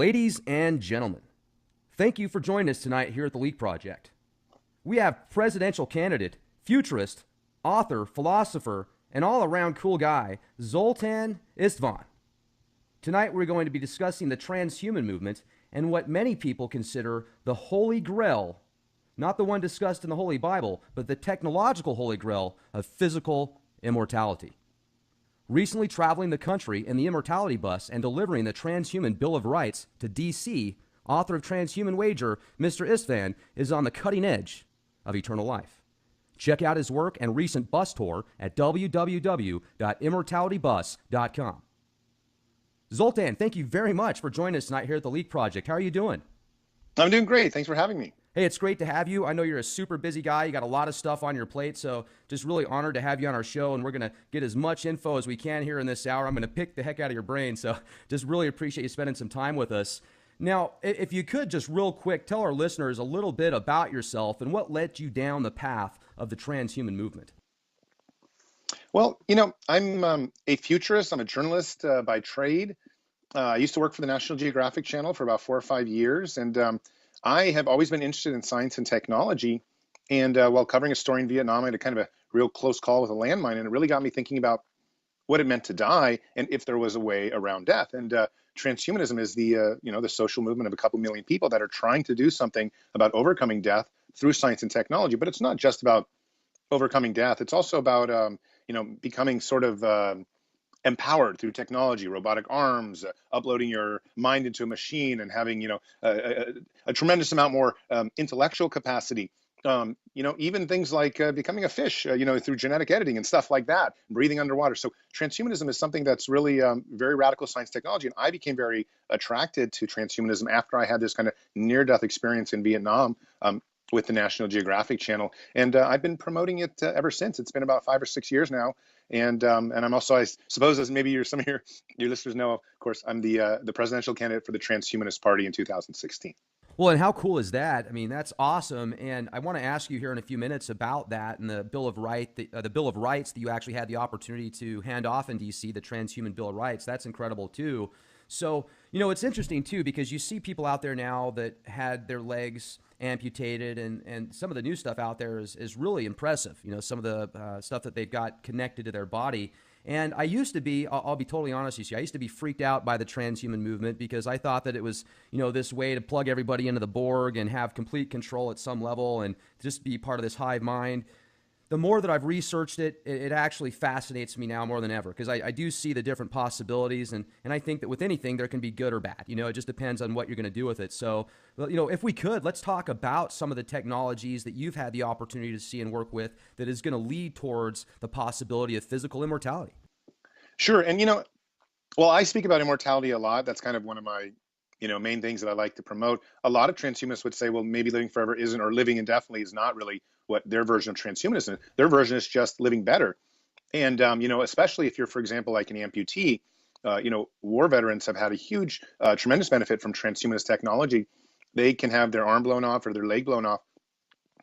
Ladies and gentlemen, thank you for joining us tonight here at the Leak Project. We have presidential candidate, futurist, author, philosopher, and all-around cool guy, Zoltan Istvan. Tonight we're going to be discussing the transhuman movement and what many people consider the Holy Grail, not the one discussed in the Holy Bible, but the technological Holy Grail of physical immortality. Recently traveling the country in the Immortality bus and delivering the Transhuman Bill of Rights to D.C., author of Transhuman Wager, Mr. Istvan is on the cutting edge of eternal life. Check out his work and recent bus tour at www.immortalitybus.com. Zoltan, thank you very much for joining us tonight here at the Leak Project. How are you doing? I'm doing great. Thanks for having me. Hey, it's great to have you. I know you're a super busy guy. You got a lot of stuff on your plate, so just really honored to have you on our show, and we're going to get as much info as we can here in this hour. I'm going to pick the heck out of your brain, so just really appreciate you spending some time with us. Now, if you could just real quick tell our listeners a little bit about yourself and what led you down the path of the transhuman movement. Well, I'm a futurist. I'm a journalist by trade. I used to work for the National Geographic Channel for about 4 or 5 years, and I have always been interested in science and technology. And while covering a story in Vietnam, I had a kind of a real close call with a landmine, and it really got me thinking about what it meant to die and if there was a way around death. And transhumanism is the social movement of a couple million people that are trying to do something about overcoming death through science and technology. But it's not just about overcoming death. It's also about becoming sort of empowered through technology, robotic arms, uploading your mind into a machine, and having a tremendous amount more intellectual capacity. Even things like becoming a fish, through genetic editing and stuff like that, breathing underwater. So transhumanism is something that's really very radical science technology. And I became very attracted to transhumanism after I had this kind of near-death experience in Vietnam with the National Geographic Channel. And I've been promoting it ever since. It's been about 5 or 6 years now. And I'm also, I suppose, as maybe some of your listeners know, of course, I'm the presidential candidate for the Transhumanist Party in 2016. Well, and how cool is that? I mean, that's awesome. And I want to ask you here in a few minutes about that and the Bill of Rights, the Bill of Rights that you actually had the opportunity to hand off in D.C., the Transhuman Bill of Rights. That's incredible, too. So, it's interesting, too, because you see people out there now that had their legs amputated, and some of the new stuff out there is really impressive. Some of the stuff that they've got connected to their body. And I used to be, I'll be totally honest with you, I used to be freaked out by the transhuman movement because I thought that it was, this way to plug everybody into the Borg and have complete control at some level and just be part of this hive mind. The more that I've researched it, it actually fascinates me now more than ever because I do see the different possibilities, and I think that with anything there can be good or bad. It just depends on what you're going to do with it. So, if we could, let's talk about some of the technologies that you've had the opportunity to see and work with that is going to lead towards the possibility of physical immortality. Sure. And, well, I speak about immortality a lot. That's kind of one of my main things that I like to promote. A lot of transhumanists would say, well, maybe living forever isn't, or living indefinitely is not really what their version of transhumanism is. Their version is just living better. And, especially if you're, for example, like an amputee, war veterans have had a huge, tremendous benefit from transhumanist technology. They can have their arm blown off or their leg blown off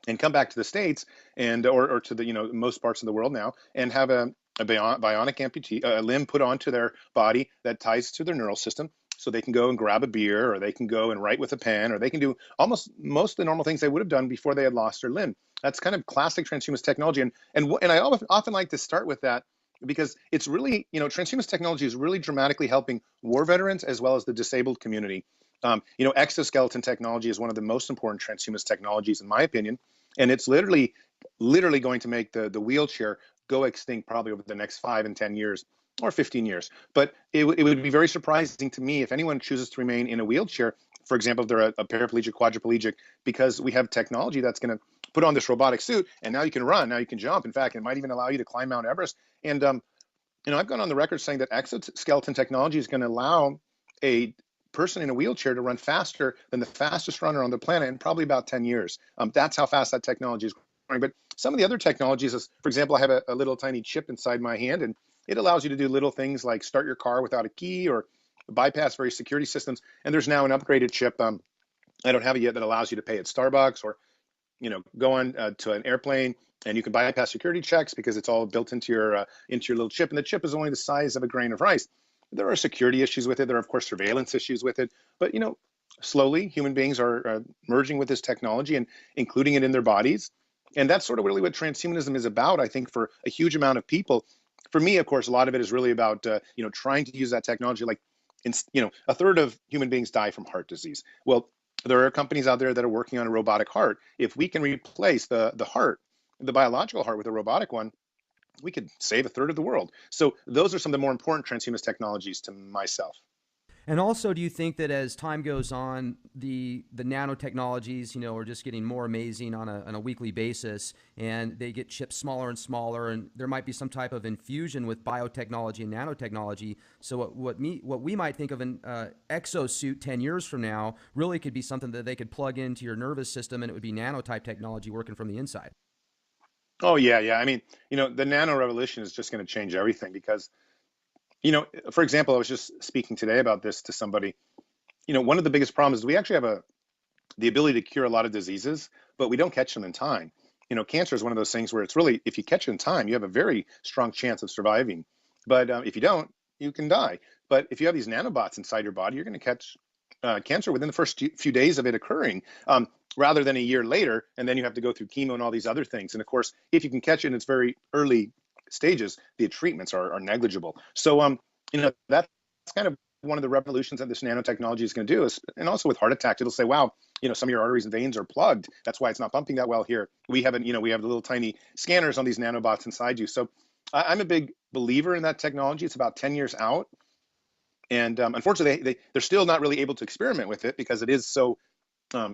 and come back to the States and, or to the, most parts of the world now, and have a bionic amputee, a limb put onto their body that ties to their neural system. So they can go and grab a beer, or they can go and write with a pen, or they can do almost most of the normal things they would have done before they had lost their limb. That's kind of classic transhumanist technology. And I often like to start with that because it's really, transhumanist technology is really dramatically helping war veterans as well as the disabled community. Exoskeleton technology is one of the most important transhumanist technologies, in my opinion. And it's literally going to make the wheelchair go extinct probably over the next 5 and 10 years. Or 15 years. But it would be very surprising to me if anyone chooses to remain in a wheelchair, for example, if they're a paraplegic, quadriplegic, because we have technology that's going to put on this robotic suit, and now you can run, now you can jump. In fact, it might even allow you to climb Mount Everest. And, I've gone on the record saying that exoskeleton technology is going to allow a person in a wheelchair to run faster than the fastest runner on the planet in probably about 10 years. That's how fast that technology is growing. But some of the other technologies is, for example, I have a little tiny chip inside my hand, and it allows you to do little things like start your car without a key or bypass various security systems. And there's now an upgraded chip. I don't have it yet, that allows you to pay at Starbucks or, go on to an airplane, and you can bypass security checks because it's all built into your little chip. And the chip is only the size of a grain of rice. there are security issues with it. There are, of course, surveillance issues with it. But, slowly human beings are merging with this technology and including it in their bodies. And that's sort of really what transhumanism is about, I think, for a huge amount of people. For me, of course, a lot of it is really about, trying to use that technology. Like, a third of human beings die from heart disease. Well, there are companies out there that are working on a robotic heart. If we can replace the heart, the biological heart, with a robotic one, we could save a third of the world. So those are some of the more important transhumanist technologies to myself. And also, do you think that as time goes on, the nanotechnologies, are just getting more amazing on a weekly basis, and they get chips smaller and smaller, and there might be some type of infusion with biotechnology and nanotechnology. So what we might think of an exosuit 10 years from now really could be something that they could plug into your nervous system, and it would be nanotype technology working from the inside. Oh yeah, yeah. I mean, the nano revolution is just going to change everything because, for example, I was just speaking today about this to somebody. One of the biggest problems is we actually have the ability to cure a lot of diseases, but we don't catch them in time. Cancer is one of those things where it's really, if you catch it in time, you have a very strong chance of surviving. But if you don't, you can die. But if you have these nanobots inside your body, you're going to catch cancer within the first few days of it occurring, rather than a year later, and then you have to go through chemo and all these other things. And of course, if you can catch it in its very early stages, the treatments are negligible. So, that's kind of one of the revolutions that this nanotechnology is going to do. And also with heart attacks, it'll say, wow, some of your arteries and veins are plugged. That's why it's not pumping that well here. We have we have the little tiny scanners on these nanobots inside you. So I'm a big believer in that technology. It's about 10 years out. And unfortunately, they're still not really able to experiment with it because it is so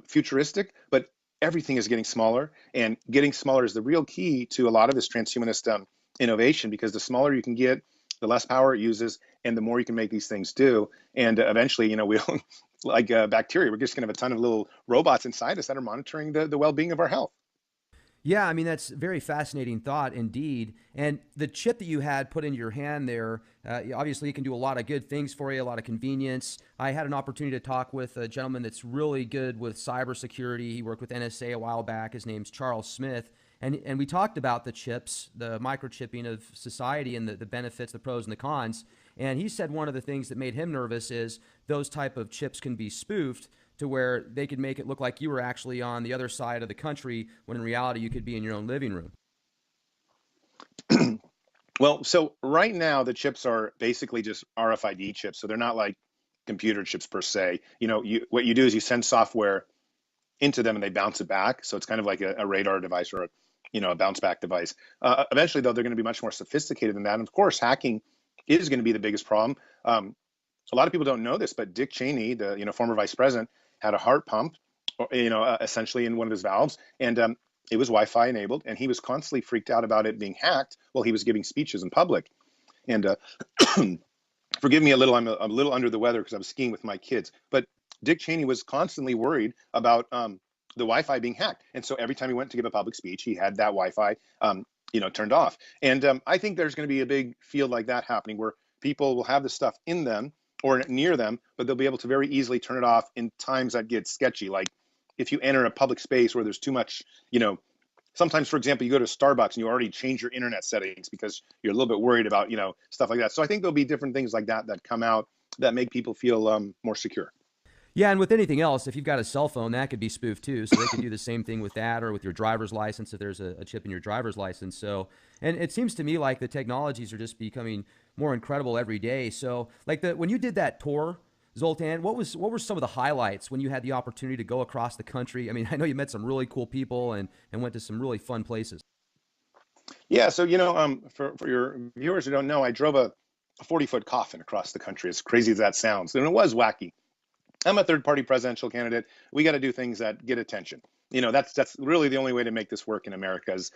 futuristic, but everything is getting smaller, and getting smaller is the real key to a lot of this transhumanist innovation, because the smaller you can get, the less power it uses, and the more you can make these things do. And eventually, we'll, like bacteria, we're just going to have a ton of little robots inside us that are monitoring the well-being of our health. Yeah, I mean, that's a very fascinating thought indeed. And the chip that you had put in your hand there, obviously it can do a lot of good things for you, a lot of convenience. I had an opportunity to talk with a gentleman that's really good with cybersecurity. He worked with NSA a while back. His name's Charles Smith. And we talked about the chips, the microchipping of society, and the benefits, the pros and the cons. And he said one of the things that made him nervous is those type of chips can be spoofed to where they could make it look like you were actually on the other side of the country, when in reality you could be in your own living room. Well, so right now the chips are basically just RFID chips. So they're not like computer chips per se. What you do is you send software into them and they bounce it back. So it's kind of like a radar device or a bounce back device. Eventually, though, they're going to be much more sophisticated than that. And of course, hacking is going to be the biggest problem. A lot of people don't know this, but Dick Cheney, the former vice president, had a heart pump, essentially in one of his valves, and it was Wi-Fi enabled, and he was constantly freaked out about it being hacked while he was giving speeches in public. And forgive me a little, I'm a little under the weather because I was skiing with my kids, but Dick Cheney was constantly worried about the Wi-Fi being hacked, and so every time he went to give a public speech, he had that Wi-Fi, turned off. And I think there's going to be a big field like that happening, where people will have the stuff in them or near them, but they'll be able to very easily turn it off in times that get sketchy. Like if you enter a public space where there's too much, sometimes, for example, you go to Starbucks and you already change your internet settings because you're a little bit worried about, stuff like that. So I think there'll be different things like that come out that make people feel more secure. Yeah, and with anything else, if you've got a cell phone, that could be spoofed too. So they could do the same thing with that, or with your driver's license if there's a chip in your driver's license. So, and it seems to me like the technologies are just becoming more incredible every day. So, like when you did that tour, Zoltan, what were some of the highlights when you had the opportunity to go across the country? I mean, I know you met some really cool people and went to some really fun places. Yeah, so for your viewers who don't know, I drove a 40-foot coffin across the country. As crazy as that sounds, and it was wacky. I'm a third-party presidential candidate. We got to do things that get attention. That's really the only way to make this work in America. Is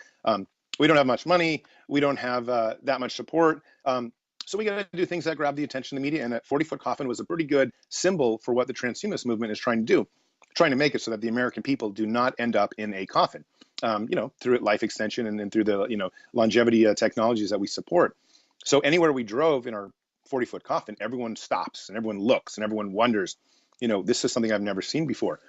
we don't have much money, we don't have that much support, so we got to do things that grab the attention of the media. And that 40-foot coffin was a pretty good symbol for what the transhumanist movement is trying to do, trying to make it so that the American people do not end up in a coffin. Through life extension and through the longevity technologies that we support. So anywhere we drove in our 40-foot coffin, everyone stops and everyone looks and everyone wonders. This is something I've never seen before.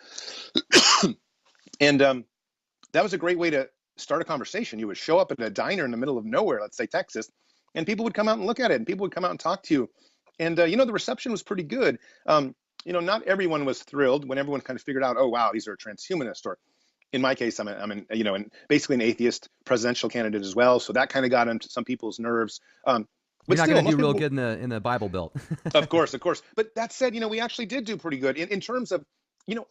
And that was a great way to start a conversation. You would show up at a diner in the middle of nowhere, let's say Texas, and people would come out and look at it, and people would come out and talk to you. And the reception was pretty good. Not everyone was thrilled when everyone kind of figured out, oh wow, these are transhumanists, or in my case, I'm basically an atheist presidential candidate as well. So that kind of got into some people's nerves. You're But not still, going to most do real people, good in the Bible Belt. of course, of course. But that said, we actually did do pretty good in terms of,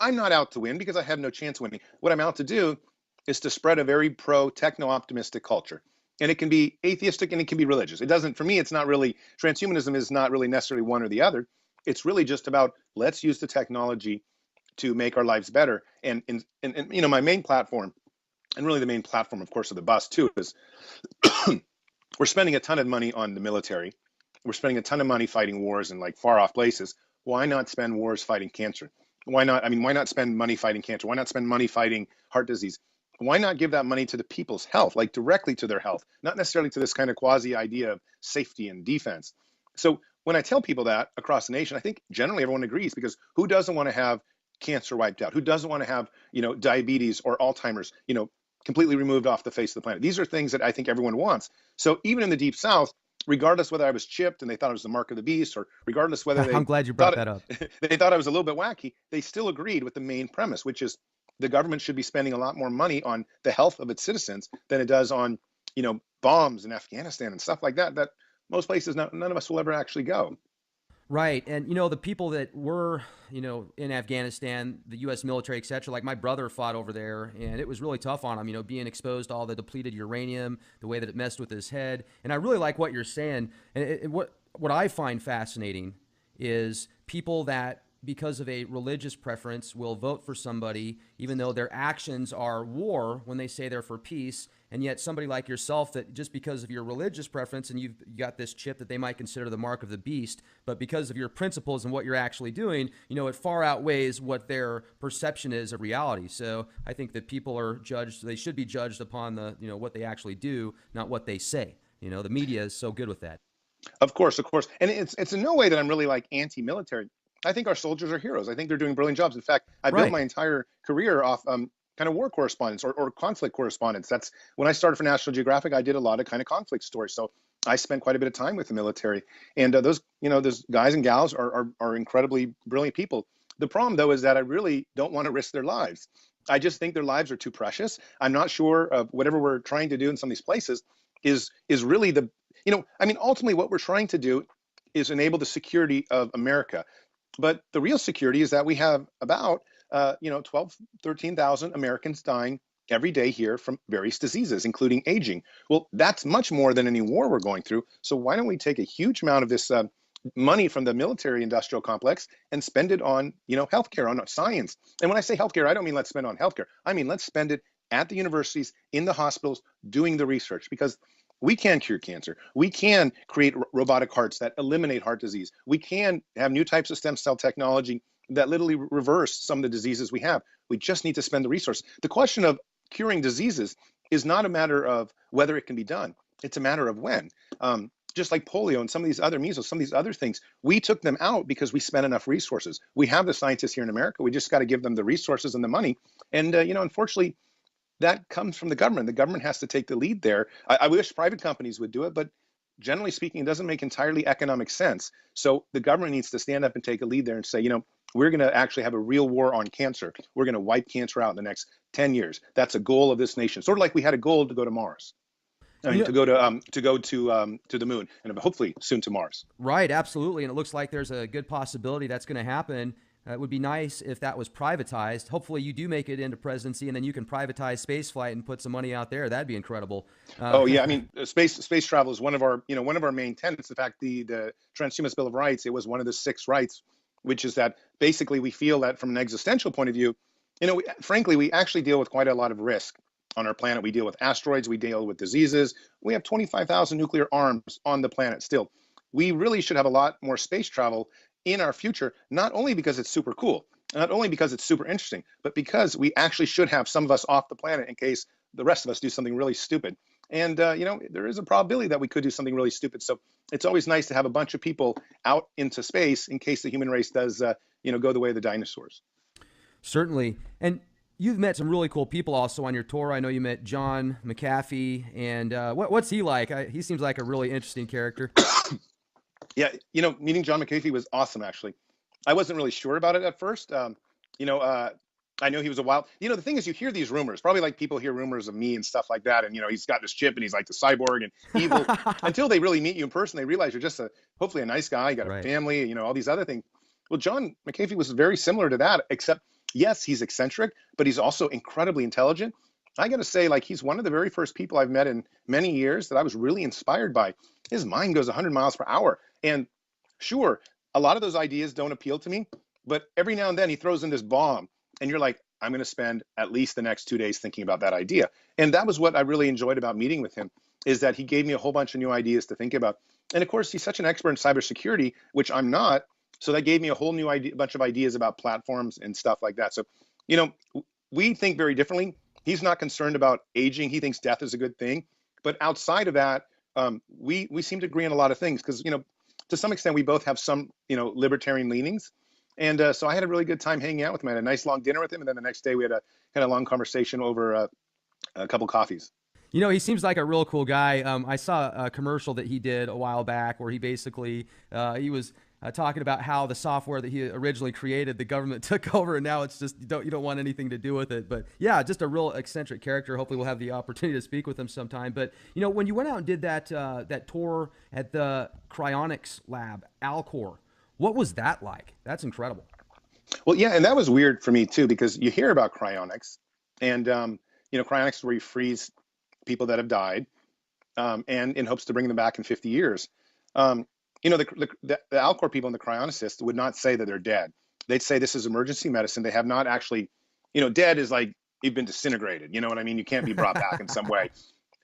I'm not out to win because I have no chance winning. What I'm out to do is to spread a very pro techno optimistic culture. And it can be atheistic and it can be religious. It doesn't, for me, it's not really, transhumanism is not really necessarily one or the other. It's really just about, let's use the technology to make our lives better. And my main platform, and really the main platform, of course, of the bus too, is we're spending a ton of money on the military. We're spending a ton of money fighting wars in like far off places. Why not spend wars fighting cancer? Why not spend money fighting cancer? Why not spend money fighting heart disease? Why not give that money to the people's health, like directly to their health, not necessarily to this kind of quasi idea of safety and defense? So when I tell people that across the nation, I think generally everyone agrees, because who doesn't want to have cancer wiped out? Who doesn't want to have, diabetes or Alzheimer's, completely removed off the face of the planet? These are things that I think everyone wants. So even in the Deep South, regardless whether I was chipped and they thought it was the mark of the beast, or regardless whether they I'm glad you brought that up. they thought I was a little bit wacky, they still agreed with the main premise, which is the government should be spending a lot more money on the health of its citizens than it does on, bombs in Afghanistan and stuff like that, that most places none of us will ever actually go. Right. And, the people that were, in Afghanistan, the U.S. military, et cetera, like my brother fought over there, and it was really tough on him, being exposed to all the depleted uranium, the way that it messed with his head. And I really like what you're saying. And what I find fascinating is people that, because of a religious preference, will vote for somebody, even though their actions are war when they say they're for peace. And yet somebody like yourself, that just because of your religious preference and you've got this chip that they might consider the mark of the beast, but because of your principles and what you're actually doing, it far outweighs what their perception is of reality. So I think that people are judged, they should be judged upon the, what they actually do, not what they say. The media is so good with that. Of course, of course. And it's in no way that I'm really like anti-military. I think our soldiers are heroes. I think they're doing brilliant jobs. In fact, I built my entire career off kind of war correspondence or conflict correspondence. That's when I started for National Geographic. I did a lot of kind of conflict stories. So I spent quite a bit of time with the military, and those guys and gals are incredibly brilliant people. The problem, though, is that I really don't want to risk their lives. I just think their lives are too precious. I'm not sure whatever we're trying to do in some of these places is really the ultimately what we're trying to do is enable the security of America. But the real security is that we have about 12, 13,000 Americans dying every day here from various diseases, including aging. Well, that's much more than any war we're going through. So why don't we take a huge amount of this money from the military industrial complex and spend it on, healthcare, on science? And when I say healthcare, I don't mean let's spend it on healthcare. I mean, let's spend it at the universities, in the hospitals, doing the research, because we can cure cancer. We can create robotic hearts that eliminate heart disease. We can have new types of stem cell technology that literally reverse some of the diseases we have. We just need to spend the resource. The question of curing diseases is not a matter of whether it can be done. It's a matter of when. Just like polio and some of these other measles, some of these other things, we took them out because we spent enough resources. We have the scientists here in America. We just got to give them the resources and the money. And, unfortunately, that comes from the government. The government has to take the lead there. I wish private companies would do it, but generally speaking, it doesn't make entirely economic sense. So the government needs to stand up and take a lead there and say, we're going to actually have a real war on cancer. We're going to wipe cancer out in the next 10 years. That's a goal of this nation. Sort of like we had a goal to go to Mars. To go to the moon, and hopefully soon to Mars. Right, absolutely. And it looks like there's a good possibility that's going to happen. It would be nice if that was privatized. Hopefully you do make it into presidency, and then you can privatize space flight and put some money out there. That'd be incredible. Oh yeah, space travel is one of our main tenets. In fact, the Transhumanist Bill of Rights, it was one of the 6 rights, which is that basically we feel that from an existential point of view, frankly, we actually deal with quite a lot of risk on our planet. We deal with asteroids, we deal with diseases. We have 25,000 nuclear arms on the planet still. We really should have a lot more space travel in our future, not only because it's super cool, not only because it's super interesting, but because we actually should have some of us off the planet in case the rest of us do something really stupid. And, there is a probability that we could do something really stupid. So it's always nice to have a bunch of people out into space in case the human race does, go the way of the dinosaurs. Certainly. And you've met some really cool people also on your tour. I know you met John McAfee, and what's he like? He seems like a really interesting character. Yeah, meeting John McAfee was awesome, actually. I wasn't really sure about it at first. You know, I know he was a wild. The thing is, you hear these rumors. Probably like people hear rumors of me and stuff like that, and he's got this chip and he's like the cyborg and evil. Until they really meet you in person, they realize you're just hopefully a nice guy. You got a Right. family, all these other things. Well, John McAfee was very similar to that, except yes, he's eccentric, but he's also incredibly intelligent. I got to say, like, he's one of the very first people I've met in many years that I was really inspired by. His mind goes 100 miles per hour, and sure, a lot of those ideas don't appeal to me, but every now and then he throws in this bomb, and you're like, I'm going to spend at least the next 2 days thinking about that idea. And that was what I really enjoyed about meeting with him, is that he gave me a whole bunch of new ideas to think about. And of course, he's such an expert in cybersecurity, which I'm not. So that gave me a whole new bunch of ideas about platforms and stuff like that. So, you know, we think very differently. He's not concerned about aging. He thinks death is a good thing. But outside of that, we seem to agree on a lot of things because, to some extent, we both have some, libertarian leanings. And so I had a really good time hanging out with him. I had a nice long dinner with him. And then the next day we had a kind of long conversation over a couple coffees. He seems like a real cool guy. I saw a commercial that he did a while back where he basically he was talking about how the software that he originally created, the government took over, and now it's just you don't want anything to do with it. But yeah, just a real eccentric character. Hopefully, we'll have the opportunity to speak with him sometime. But when you went out and did that tour at the cryonics lab, Alcor, what was that like? That's incredible. Well, yeah, and that was weird for me too because you hear about cryonics, and cryonics is where you freeze people that have died, and in hopes to bring them back in 50 years. The Alcor people and the cryonicists would not say that they're dead. They'd say this is emergency medicine. They have not actually, dead is like you've been disintegrated. You know what I mean? You can't be brought back in some way.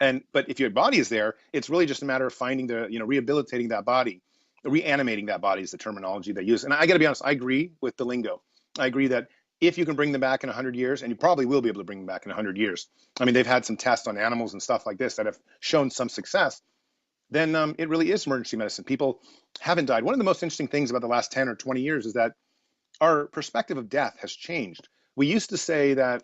But if your body is there, it's really just a matter of finding rehabilitating that body, reanimating that body is the terminology they use. And I got to be honest, I agree with the lingo. I agree that if you can bring them back in 100 years, and you probably will be able to bring them back in 100 years. I mean, they've had some tests on animals and stuff like this that have shown some success. Then it really is emergency medicine. People haven't died. One of the most interesting things about the last 10 or 20 years is that our perspective of death has changed. We used to say that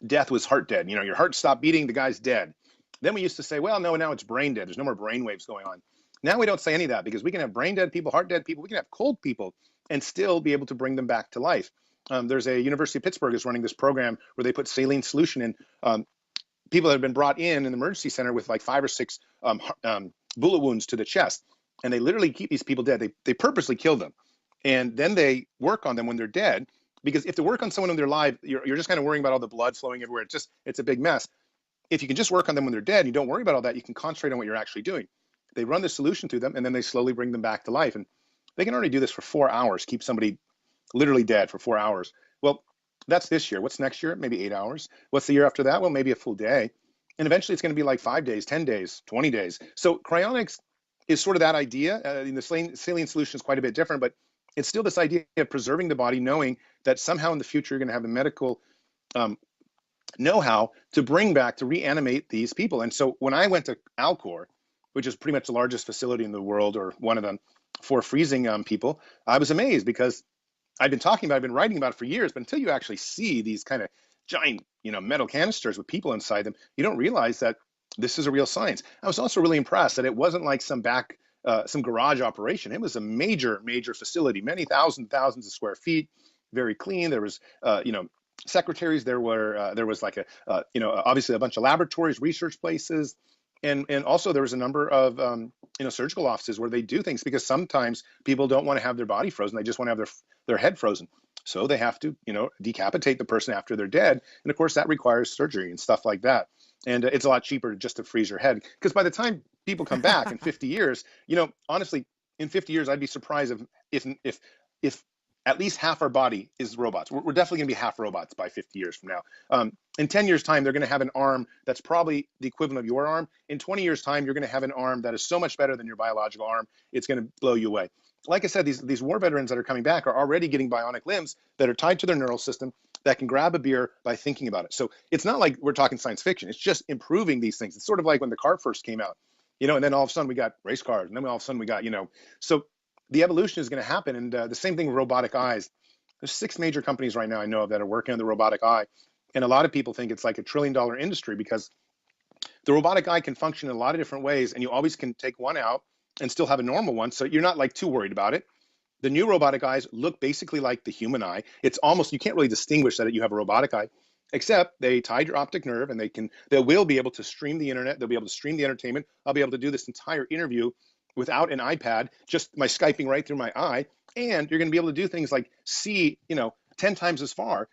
death was heart dead. Your heart stopped beating, the guy's dead. Then we used to say, well, no, now it's brain dead. There's no more brain waves going on. Now we don't say any of that because we can have brain dead people, heart dead people, we can have cold people and still be able to bring them back to life. There's a University of Pittsburgh is running this program where they put saline solution in people that have been brought in the emergency center with like 5 or 6 bullet wounds to the chest. And they literally keep these people dead. They purposely kill them. And then they work on them when they're dead. Because if they work on someone when they're alive, you're just kind of worrying about all the blood flowing everywhere. It's a big mess. If you can just work on them when they're dead, you don't worry about all that. You can concentrate on what you're actually doing. They run the solution through them, and then they slowly bring them back to life. And they can already do this for 4 hours, keep somebody literally dead for 4 hours. Well, that's this year. What's next year? Maybe 8 hours. What's the year after that? Well, maybe a full day. And eventually it's going to be like 5 days, 10 days, 20 days. So cryonics is sort of that idea. The saline solution is quite a bit different, but it's still this idea of preserving the body, knowing that somehow in the future you're going to have the medical know-how to bring back, to reanimate these people. And so when I went to Alcor, which is pretty much the largest facility in the world, or one of them, for freezing people, I was amazed because I've been writing about it for years, but until you actually see these kind of giant, metal canisters with people inside them, you don't realize that this is a real science. I was also really impressed that it wasn't like some garage operation. It was a major, major facility, many thousands of square feet, very clean. There was, secretaries. There was like obviously a bunch of laboratories, research places. And also there was a number of surgical offices where they do things because sometimes people don't want to have their body frozen. They just want to have their head frozen. So they have to, decapitate the person after they're dead. And of course that requires surgery and stuff like that. And it's a lot cheaper just to freeze your head because by the time people come back in 50 years, honestly, in 50 years, I'd be surprised if at least half our body is robots. We're definitely going to be half robots by 50 years from now. In 10 years' time, they're going to have an arm that's probably the equivalent of your arm. In 20 years' time, you're going to have an arm that is so much better than your biological arm, it's going to blow you away. Like I said, these war veterans that are coming back are already getting bionic limbs that are tied to their neural system that can grab a beer by thinking about it. So it's not like we're talking science fiction. It's just improving these things. It's sort of like when the car first came out, and then all of a sudden we got race cars, and then all of a sudden we got, so the evolution is going to happen. And the same thing with robotic eyes. There's 6 major companies right now I know of that are working on the robotic eye. And a lot of people think it's like $1 trillion industry because the robotic eye can function in a lot of different ways. And you always can take one out and still have a normal one. So you're not like too worried about it. The new robotic eyes look basically like the human eye. It's almost, you can't really distinguish that you have a robotic eye, except they tied your optic nerve, and they will be able to stream the internet. They'll be able to stream the entertainment. I'll be able to do this entire interview without an iPad, just my Skyping right through my eye. And you're going to be able to do things like see, 10 times as far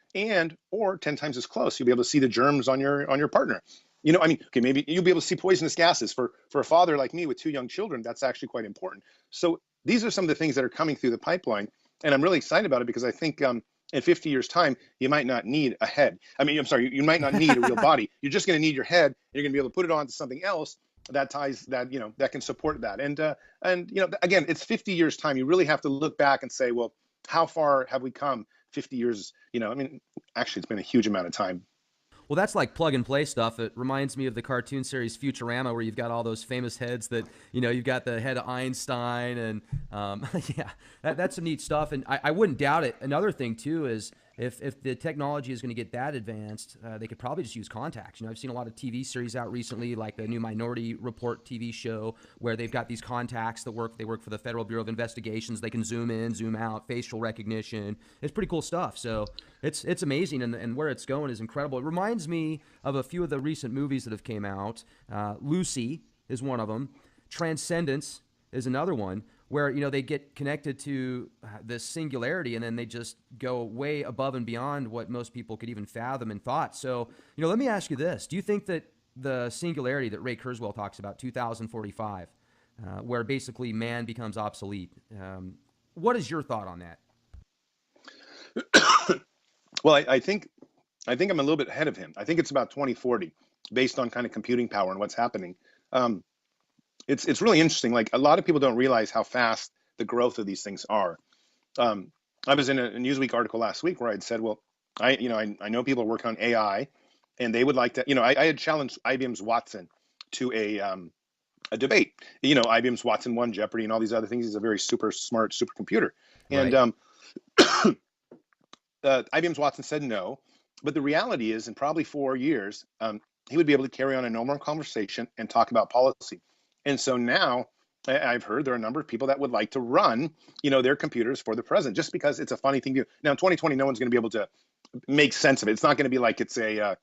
or 10 times as close. You'll be able to see the germs on your partner. Okay, maybe you'll be able to see poisonous gases. For a father like me with two young children, that's actually quite important. So these are some of the things that are coming through the pipeline, and I'm really excited about it because I think in 50 years' time, you might not need a head. I'm sorry, you might not need a real body. You're just going to need your head. You're going to be able to put it onto something else that that can support that. And again, it's 50 years' time. You really have to look back and say, well, how far have we come? 50 years. Actually, it's been a huge amount of time. Well, that's like plug and play stuff. It reminds me of the cartoon series Futurama, where you've got all those famous heads that, you've got the head of Einstein, and yeah, that's some neat stuff. And I wouldn't doubt it. Another thing too is if the technology is going to get that advanced, they could probably just use contacts. I've seen a lot of TV series out recently, like the new Minority Report TV show, where they've got these contacts that work. They work for the Federal Bureau of Investigations. They can zoom in, zoom out, facial recognition. It's pretty cool stuff. So it's amazing, and where it's going is incredible. It reminds me of a few of the recent movies that have came out. Lucy is one of them. Transcendence is another one, where they get connected to this singularity, and then they just go way above and beyond what most people could even fathom in thought. So let me ask you this: do you think that the singularity that Ray Kurzweil talks about, 2045, where basically man becomes obsolete, what is your thought on that? Well, I think I'm a little bit ahead of him. I think it's about 2040, based on kind of computing power and what's happening. It's really interesting. Like, a lot of people don't realize how fast the growth of these things are. I was in a Newsweek article last week where I'd said, well, I know people are working on AI, and they would like to. I had challenged IBM's Watson to a debate. IBM's Watson won Jeopardy and all these other things. He's a very super smart supercomputer, and Right. IBM's Watson said no. But the reality is, in probably 4 years, he would be able to carry on a normal conversation and talk about policy. And so now I've heard there are a number of people that would like to run, their computers for the president, just because it's a funny thing to do. Now, in 2020, no one's going to be able to make sense of it. It's not going to be like it's a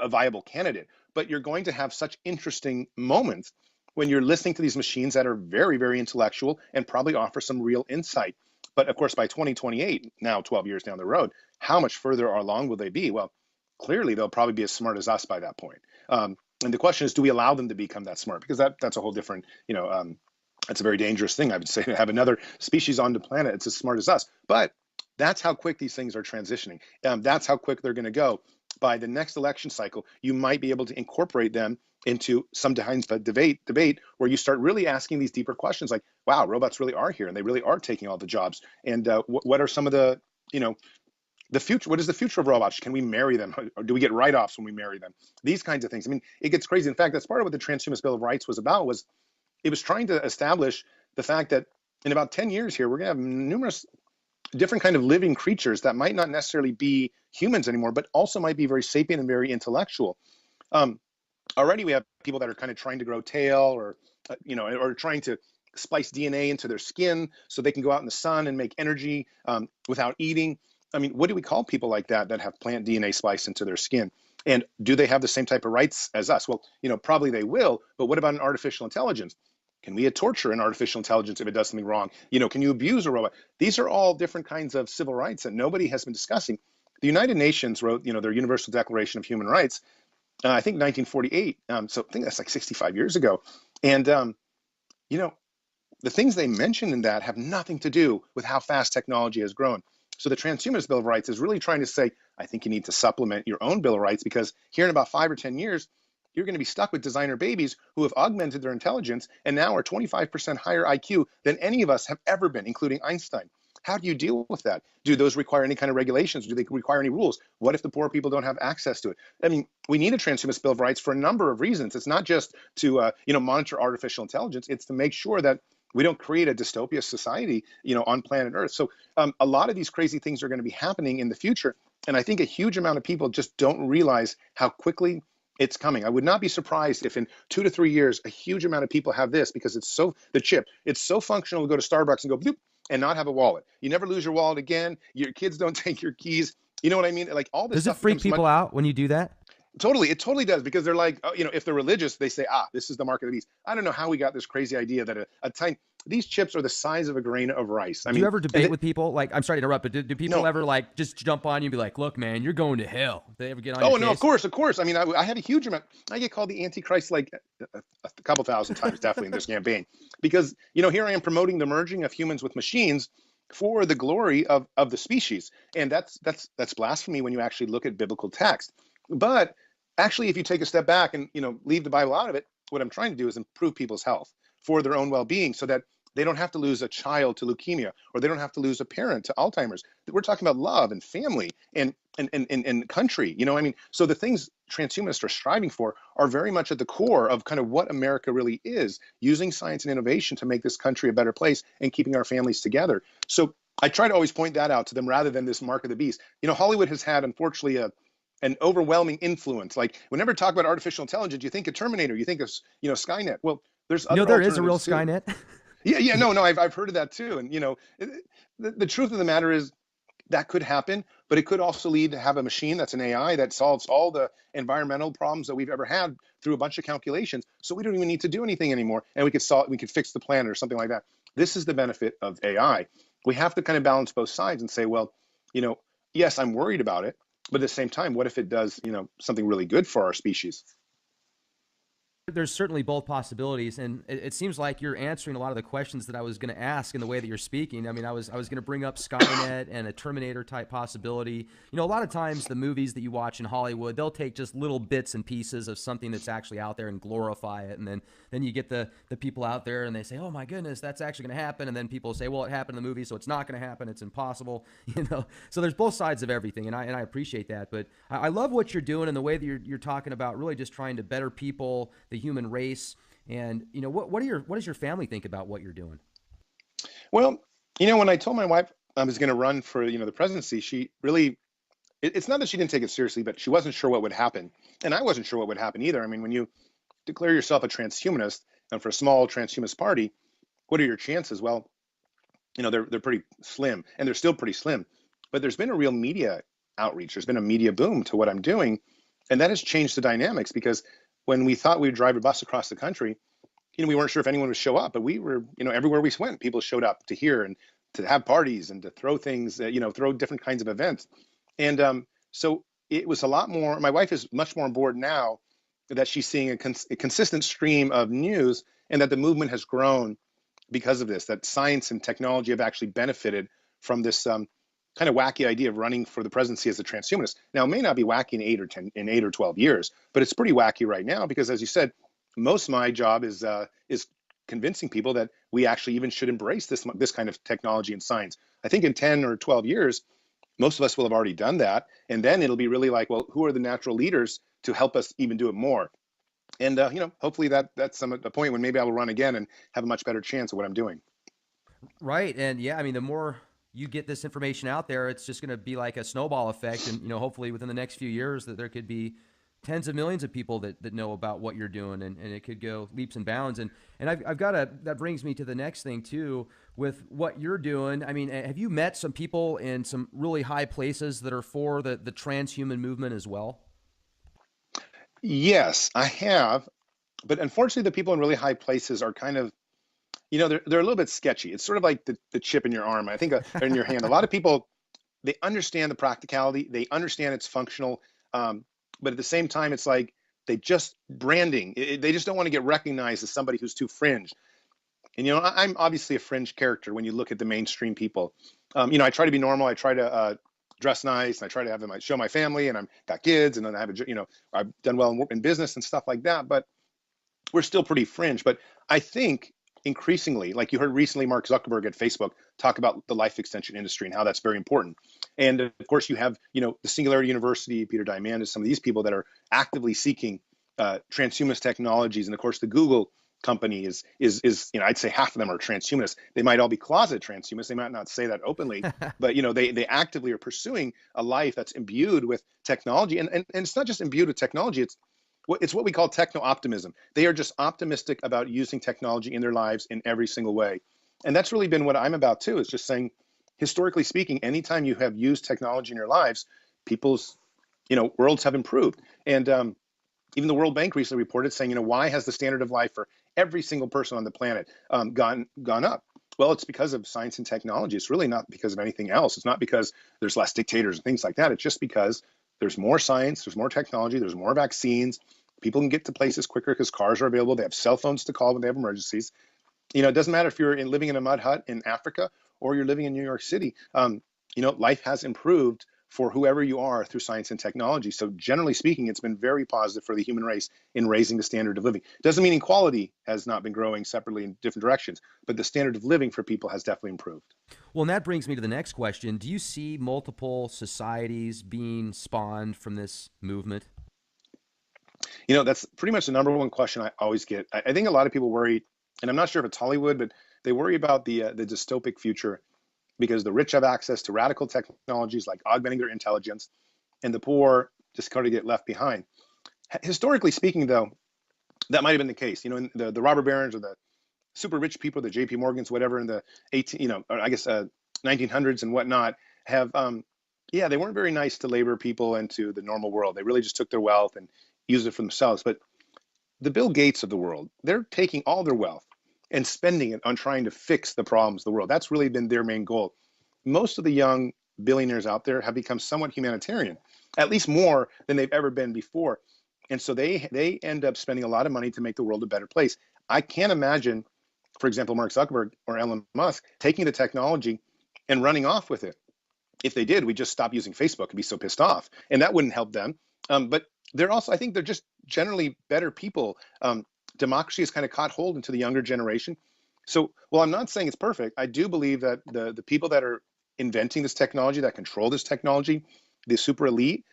viable candidate, but you're going to have such interesting moments when you're listening to these machines that are very, very intellectual and probably offer some real insight. But of course, by 2028, now 12 years down the road, how much further along will they be? Well, clearly they'll probably be as smart as us by that point. And the question is, do we allow them to become that smart? Because that's a whole different, that's a very dangerous thing, I would say, to have another species on the planet that's as smart as us. But that's how quick these things are transitioning. That's how quick they're going to go. By the next election cycle, you might be able to incorporate them into some debate where you start really asking these deeper questions, like, wow, robots really are here, and they really are taking all the jobs. And what are some of the, the future? What is the future of robots? Can we marry them? Or do we get write-offs when we marry them? These kinds of things. I mean, it gets crazy. In fact, that's part of what the Transhumanist Bill of Rights was about. Was it was trying to establish the fact that in about 10 years here, we're going to have numerous different kind of living creatures that might not necessarily be humans anymore, but also might be very sapient and very intellectual. Already we have people that are kind of trying to grow tail, or or trying to splice DNA into their skin so they can go out in the sun and make energy without eating. I mean, what do we call people like that have plant DNA spliced into their skin? And do they have the same type of rights as us? Well, probably they will, but what about an artificial intelligence? Can we torture an artificial intelligence if it does something wrong? Can you abuse a robot? These are all different kinds of civil rights that nobody has been discussing. The United Nations wrote, their Universal Declaration of Human Rights, I think 1948. So I think that's like 65 years ago. And, the things they mention in that have nothing to do with how fast technology has grown. So the Transhumanist Bill of Rights is really trying to say, I think you need to supplement your own Bill of Rights, because here in about 5 or 10 years, you're going to be stuck with designer babies who have augmented their intelligence and now are 25% higher IQ than any of us have ever been, including Einstein. How do you deal with that? Do those require any kind of regulations? Do they require any rules? What if the poor people don't have access to it? I mean, we need a Transhumanist Bill of Rights for a number of reasons. It's not just to monitor artificial intelligence. It's to make sure that we don't create a dystopian society, on planet Earth. So a lot of these crazy things are going to be happening in the future. And I think a huge amount of people just don't realize how quickly It's coming. I would not be surprised if in 2 to 3 years, a huge amount of people have this because the chip, it's so functional to go to Starbucks and go bloop and not have a wallet. You never lose your wallet again. Your kids don't take your keys. You know what I mean? Like all this Does it stuff freak becomes much. people out when you do that? Totally, it totally does because they're like, oh, if they're religious, they say, this is the mark of the beast. I don't know how we got this crazy idea that a tiny these chips are the size of a grain of rice. I Do you mean, ever debate with people? Like, I'm sorry to interrupt, but do people no, ever like just jump on you and be like, "Look, man, you're going to hell"? Do they ever get on your oh no, case? of course. I mean, I had a huge amount. I get called the Antichrist like a couple thousand times, definitely in this campaign, because here I am promoting the merging of humans with machines for the glory of the species, and that's blasphemy when you actually look at biblical text. But actually, if you take a step back and leave the Bible out of it, what I'm trying to do is improve people's health for their own well-being, so that they don't have to lose a child to leukemia, or they don't have to lose a parent to Alzheimer's. We're talking about love and family and country. I mean, so the things transhumanists are striving for are very much at the core of kind of what America really is, using science and innovation to make this country a better place and keeping our families together. So I try to always point that out to them rather than this mark of the beast. Hollywood has had, unfortunately, an overwhelming influence. Like whenever you talk about artificial intelligence, you think of Terminator, you think of Skynet. Well, there's other There is a real alternatives too. Skynet. Yeah, no, I've heard of that too. And the truth of the matter is that could happen, but it could also lead to have a machine that's an AI that solves all the environmental problems that we've ever had through a bunch of calculations. So we don't even need to do anything anymore, and we could fix the planet or something like that. This is the benefit of AI. We have to kind of balance both sides and say, well, yes, I'm worried about it, but at the same time, what if it does, something really good for our species? There's certainly both possibilities, and it seems like you're answering a lot of the questions that I was going to ask in the way that you're speaking. I mean, I was going to bring up Skynet and a Terminator type possibility. A lot of times the movies that you watch in Hollywood, they'll take just little bits and pieces of something that's actually out there and glorify it, and then you get the people out there and they say, "Oh my goodness, that's actually going to happen," and then people say, "Well, it happened in the movie, so it's not going to happen. It's impossible." So there's both sides of everything, and I appreciate that. But I love what you're doing and the way that you're talking about really just trying to better people, the human race. And what does your family think about what you're doing? Well, when I told my wife I was going to run for the presidency, she really, it's not that she didn't take it seriously, but she wasn't sure what would happen, and I wasn't sure what would happen either. I mean, when you declare yourself a transhumanist and for a small transhumanist party, what are your chances? Well, they're pretty slim, and they're still pretty slim. But there's been a real media outreach. There's been a media boom to what I'm doing, and that has changed the dynamics, because when we thought we'd drive a bus across the country, we weren't sure if anyone would show up, but we were, everywhere we went, people showed up to hear and to have parties and to throw things, throw different kinds of events. And so it was a lot more. My wife is much more on board now that she's seeing a consistent stream of news, and that the movement has grown because of this, that science and technology have actually benefited from this kind of wacky idea of running for the presidency as a transhumanist. Now, it may not be wacky in 8 or 12 years, but it's pretty wacky right now because, as you said, most of my job is convincing people that we actually even should embrace this kind of technology and science. I think in 10 or 12 years, most of us will have already done that, and then it'll be really like, well, who are the natural leaders to help us even do it more? And hopefully that's the point when maybe I will run again and have a much better chance of what I'm doing. Right, and yeah, I mean, the more you get this information out there, it's just going to be like a snowball effect. And, hopefully within the next few years that there could be tens of millions of people that know about what you're doing, and it could go leaps and bounds. And I've got that brings me to the next thing too, with what you're doing. I mean, have you met some people in some really high places that are for the transhuman movement as well? Yes, I have. But unfortunately, the people in really high places are kind of, they're a little bit sketchy. It's sort of like the chip in your arm, I think, in your hand. A lot of people, they understand the practicality, they understand it's functional, but at the same time, it's like they just branding. They just don't want to get recognized as somebody who's too fringe. And I'm obviously a fringe character when you look at the mainstream people. I try to be normal. I try to dress nice, and I try to have them show my family, and I've got kids, and then I have I've done well in business and stuff like that. But we're still pretty fringe. But I think increasingly, like you heard recently, Mark Zuckerberg at Facebook talk about the life extension industry and how that's very important. And of course, you have, the Singularity University, Peter Diamandis, some of these people that are actively seeking transhumanist technologies. And of course, the Google company is I'd say half of them are transhumanists. They might all be closet transhumanists. They might not say that openly, but they actively are pursuing a life that's imbued with technology. And it's not just imbued with technology. it's what we call techno-optimism. They are just optimistic about using technology in their lives in every single way. And that's really been what I'm about too, is just saying, historically speaking, anytime you have used technology in your lives, people's, worlds have improved. And even the World Bank recently reported saying, why has the standard of life for every single person on the planet gone up? Well, it's because of science and technology. It's really not because of anything else. It's not because there's less dictators and things like that. It's just because there's more science, there's more technology, there's more vaccines. People can get to places quicker because cars are available. They have cell phones to call when they have emergencies. It doesn't matter if you're living in a mud hut in Africa or you're living in New York City. Life has improved for whoever you are through science and technology. So generally speaking, it's been very positive for the human race in raising the standard of living. Doesn't mean equality has not been growing separately in different directions, but the standard of living for people has definitely improved. Well, and that brings me to the next question. Do you see multiple societies being spawned from this movement? That's pretty much the number one question I always get. I think a lot of people worry, and I'm not sure if it's Hollywood, but they worry about the dystopic future because the rich have access to radical technologies like augmenting their intelligence, and the poor just kind of get left behind. Historically speaking, though, that might have been the case. In the robber barons or the super rich people, the J.P. Morgans, whatever, in the 1900s and whatnot, have they weren't very nice to labor people and to the normal world. They really just took their wealth and used it for themselves. But the Bill Gates of the world, they're taking all their wealth and spending it on trying to fix the problems of the world. That's really been their main goal. Most of the young billionaires out there have become somewhat humanitarian, at least more than they've ever been before. And so they end up spending a lot of money to make the world a better place. I can't imagine, for example, Mark Zuckerberg or Elon Musk taking the technology and running off with it. If they did, we'd just stop using Facebook and be so pissed off. And that wouldn't help them. But they're also, I think they're just generally better people. Democracy has kind of caught hold into the younger generation. So, well, I'm not saying it's perfect. I do believe that the people that are inventing this technology, that control this technology, the super elite,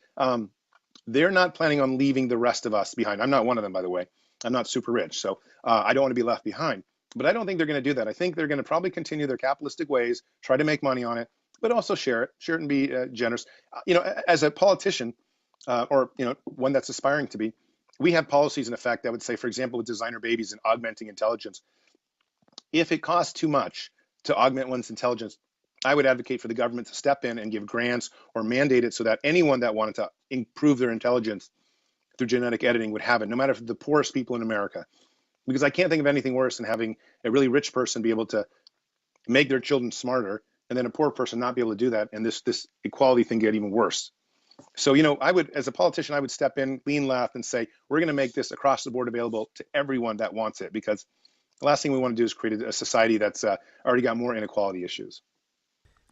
they're not planning on leaving the rest of us behind. I'm not one of them, by the way. I'm not super rich, so I don't want to be left behind. But I don't think they're going to do that. I think they're going to probably continue their capitalistic ways, try to make money on it, but also share it and be generous. As a politician, or one that's aspiring to be, we have policies in effect that would say, for example, with designer babies and augmenting intelligence, if it costs too much to augment one's intelligence, I would advocate for the government to step in and give grants or mandate it so that anyone that wanted to improve their intelligence through genetic editing would have it, no matter if the poorest people in America. Because I can't think of anything worse than having a really rich person be able to make their children smarter, and then a poor person not be able to do that, and this equality thing get even worse. So, I would, as a politician, I would step in, lean left, and say, we're going to make this across the board available to everyone that wants it, because the last thing we want to do is create a society that's already got more inequality issues.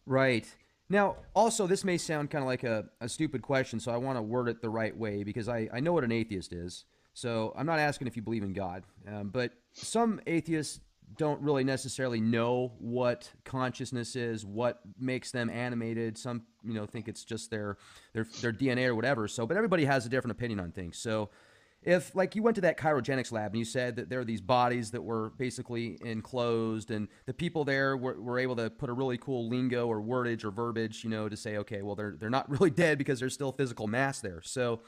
Right. Now, also, this may sound kind of like a stupid question, so I want to word it the right way because I know what an atheist is. So I'm not asking if you believe in God, but some atheists don't really necessarily know what consciousness is, what makes them animated. Some, think it's just their DNA or whatever. So, but everybody has a different opinion on things. So, if like you went to that cryogenics lab and you said that there are these bodies that were basically enclosed, and the people there were able to put a really cool lingo or wordage or verbiage, to say, okay, well, they're not really dead because there's still physical mass there. So,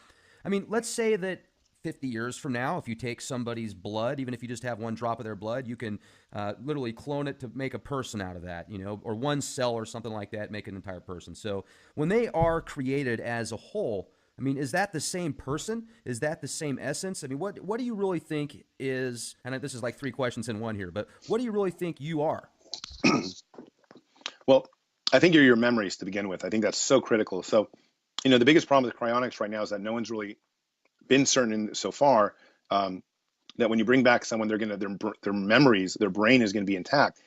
I mean, let's say that 50 years from now, if you take somebody's blood, even if you just have one drop of their blood, you can literally clone it to make a person out of that, or one cell or something like that, make an entire person. So when they are created as a whole, I mean, is that the same person? Is that the same essence? I mean, what do you really think is, and this is like three questions in one here, but what do you really think you are? Well, I think you're your memories to begin with. I think that's so critical. So, the biggest problem with cryonics right now is that no one's really been certain so far that when you bring back someone, they're going to their memories, their brain is going to be intact.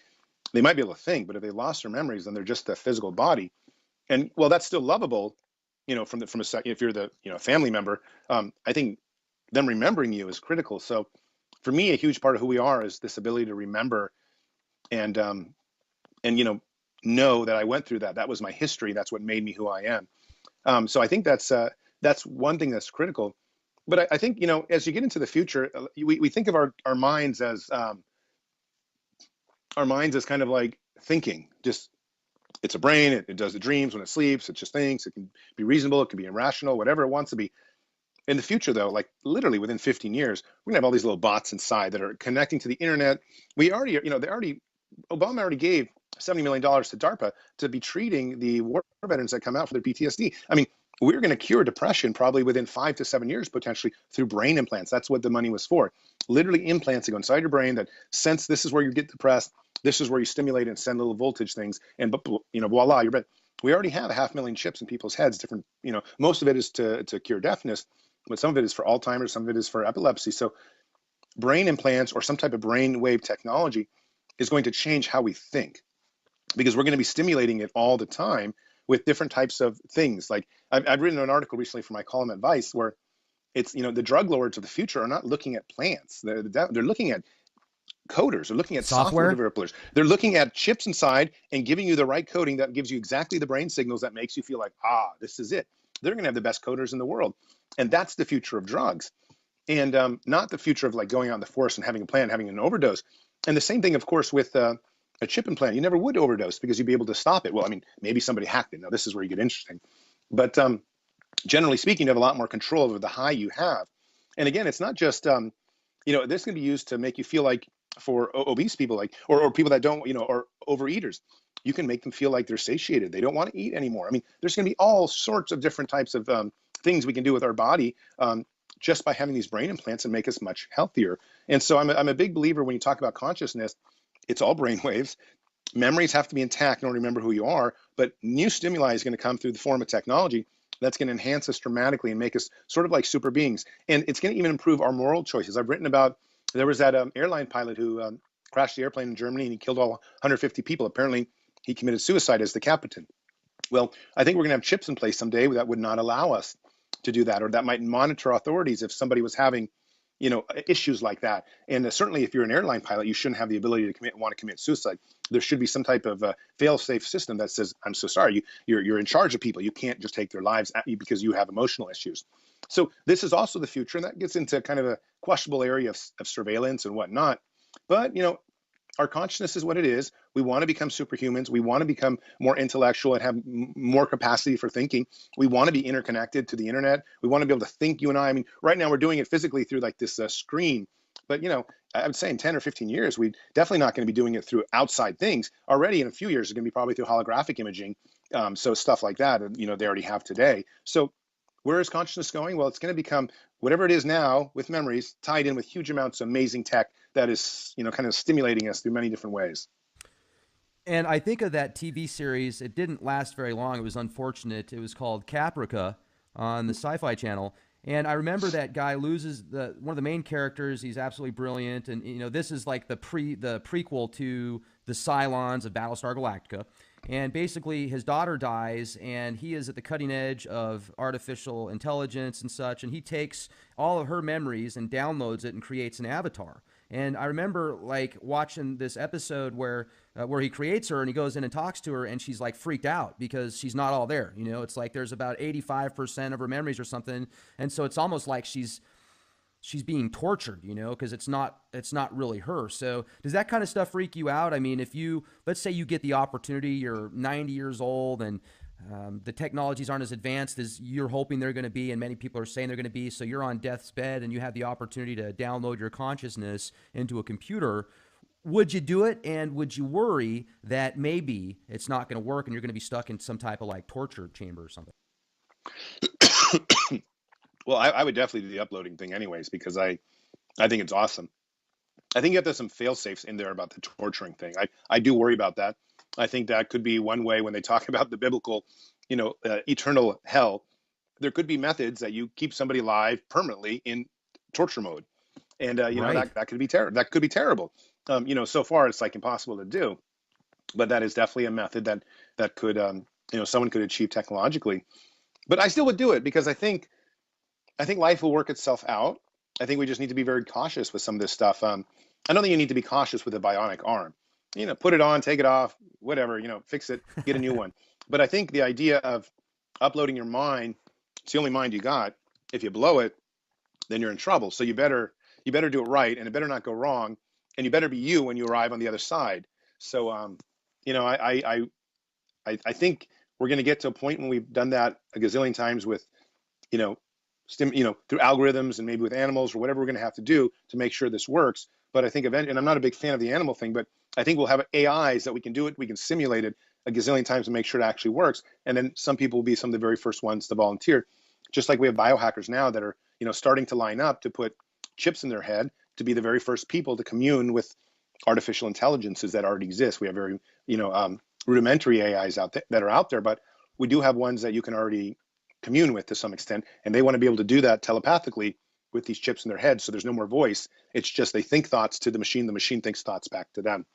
They might be able to think, but if they lost their memories, then they're just a physical body. And well, that's still lovable, from if you're the family member. I think them remembering you is critical. So for me, a huge part of who we are is this ability to remember and know that I went through that. That was my history. That's what made me who I am. So I think that's one thing that's critical. But I think, as you get into the future, we think of our minds as kind of like thinking. Just it's a brain. It does the dreams when it sleeps. It just thinks. It can be reasonable. It can be irrational. Whatever it wants to be. In the future, though, like literally within 15 years, we're gonna have all these little bots inside that are connecting to the internet. We already, they already, Obama already gave $70 million to DARPA to be treating the war veterans that come out for their PTSD. I mean, we're going to cure depression probably within 5 to 7 years, potentially through brain implants. That's what the money was for. Literally implants that go inside your brain that sense this is where you get depressed, this is where you stimulate and send little voltage things, and voila, you're better. We already have 500,000 chips in people's heads. Different, most of it is to cure deafness, but some of it is for Alzheimer's, some of it is for epilepsy. So brain implants or some type of brain wave technology is going to change how we think, because we're going to be stimulating it all the time with different types of things. Like I've written an article recently for my column at Vice where it's, the drug lords of the future are not looking at plants. They're looking at coders. They're looking at software Software? developers. They're looking at chips inside and giving you the right coding that gives you exactly the brain signals that makes you feel like, this is it. They're going to have the best coders in the world. And that's the future of drugs. And not the future of like going out in the forest and having a plant, having an overdose. And the same thing, of course, with a chip implant. You never would overdose because you'd be able to stop it. Well, I mean, maybe somebody hacked it. Now, this is where you get interesting. But generally speaking, you have a lot more control over the high you have. And again, it's not just, this can be used to make you feel like, for obese people, like, or people that don't, or overeaters, you can make them feel like they're satiated. They don't want to eat anymore. I mean, there's going to be all sorts of different types of things we can do with our body just by having these brain implants and make us much healthier. And so I'm a big believer when you talk about consciousness, it's all brain waves. Memories have to be intact in order to remember who you are, but new stimuli is going to come through the form of technology that's going to enhance us dramatically and make us sort of like super beings. And it's going to even improve our moral choices. I've written about, there was that airline pilot who crashed the airplane in Germany and he killed all 150 people. Apparently, he committed suicide as the captain. Well, I think we're going to have chips in place someday that would not allow us to do that, or that might monitor authorities if somebody was having, issues like that. And certainly, if you're an airline pilot, you shouldn't have the ability to want to commit suicide. There should be some type of fail-safe system that says, "I'm so sorry, you're in charge of people. You can't just take their lives at you because you have emotional issues." So this is also the future, and that gets into kind of a questionable area of surveillance and whatnot. But our consciousness is what it is. We want to become superhumans. We want to become more intellectual and have more capacity for thinking. We want to be interconnected to the internet. We want to be able to think, you and I. I mean, right now we're doing it physically through like this screen. But, I would say in 10 or 15 years, we're definitely not going to be doing it through outside things. Already in a few years, it's going to be probably through holographic imaging. So stuff like that, they already have today. So where is consciousness going? Well, it's going to become whatever it is now with memories tied in with huge amounts of amazing tech that is, kind of stimulating us through many different ways. And I think of that TV series. It didn't last very long. It was unfortunate. It was called Caprica on the Sci-Fi Channel. And I remember that guy loses one of the main characters. He's absolutely brilliant. And this is like the prequel to the Cylons of Battlestar Galactica. And basically, his daughter dies, and he is at the cutting edge of artificial intelligence and such. And he takes all of her memories and downloads it and creates an avatar. And I remember like watching this episode where he creates her and he goes in and talks to her, and she's like freaked out because she's not all there. It's like there's about 85% of her memories or something, and so it's almost like she's being tortured, because it's not really her. So does that kind of stuff freak you out? I mean, if let's say you get the opportunity, you're 90 years old, and the technologies aren't as advanced as you're hoping they're going to be, and many people are saying they're going to be. So you're on death's bed and you have the opportunity to download your consciousness into a computer. Would you do it? And would you worry that maybe it's not going to work and you're going to be stuck in some type of like torture chamber or something? Well, I would definitely do the uploading thing anyways, because I think it's awesome. I think you have to have some fail safes in there about the torturing thing. I do worry about that. I think that could be one way when they talk about the biblical, eternal hell. There could be methods that you keep somebody alive permanently in torture mode, and Right. that could be terrible. That could be terrible. So far it's like impossible to do, but that is definitely a method that could someone could achieve technologically. But I still would do it because I think life will work itself out. I think we just need to be very cautious with some of this stuff. I don't think you need to be cautious with a bionic arm. Put it on, take it off, whatever, fix it, get a new one. But I think the idea of uploading your mind, it's the only mind you got. If you blow it, then you're in trouble. So you better do it right, and it better not go wrong, and you better be you when you arrive on the other side. So, I think we're going to get to a point when we've done that a gazillion times with, through algorithms and maybe with animals or whatever we're going to have to do to make sure this works. But I think and I'm not a big fan of the animal thing, but I think we'll have AIs that we can do it, we can simulate it a gazillion times to make sure it actually works. And then some people will be some of the very first ones to volunteer. Just like we have biohackers now that are, starting to line up to put chips in their head to be the very first people to commune with artificial intelligences that already exist. We have very, rudimentary AIs that are out there, but we do have ones that you can already commune with to some extent, and they want to be able to do that telepathically with these chips in their head. So there's no more voice. It's just they think thoughts to the machine thinks thoughts back to them.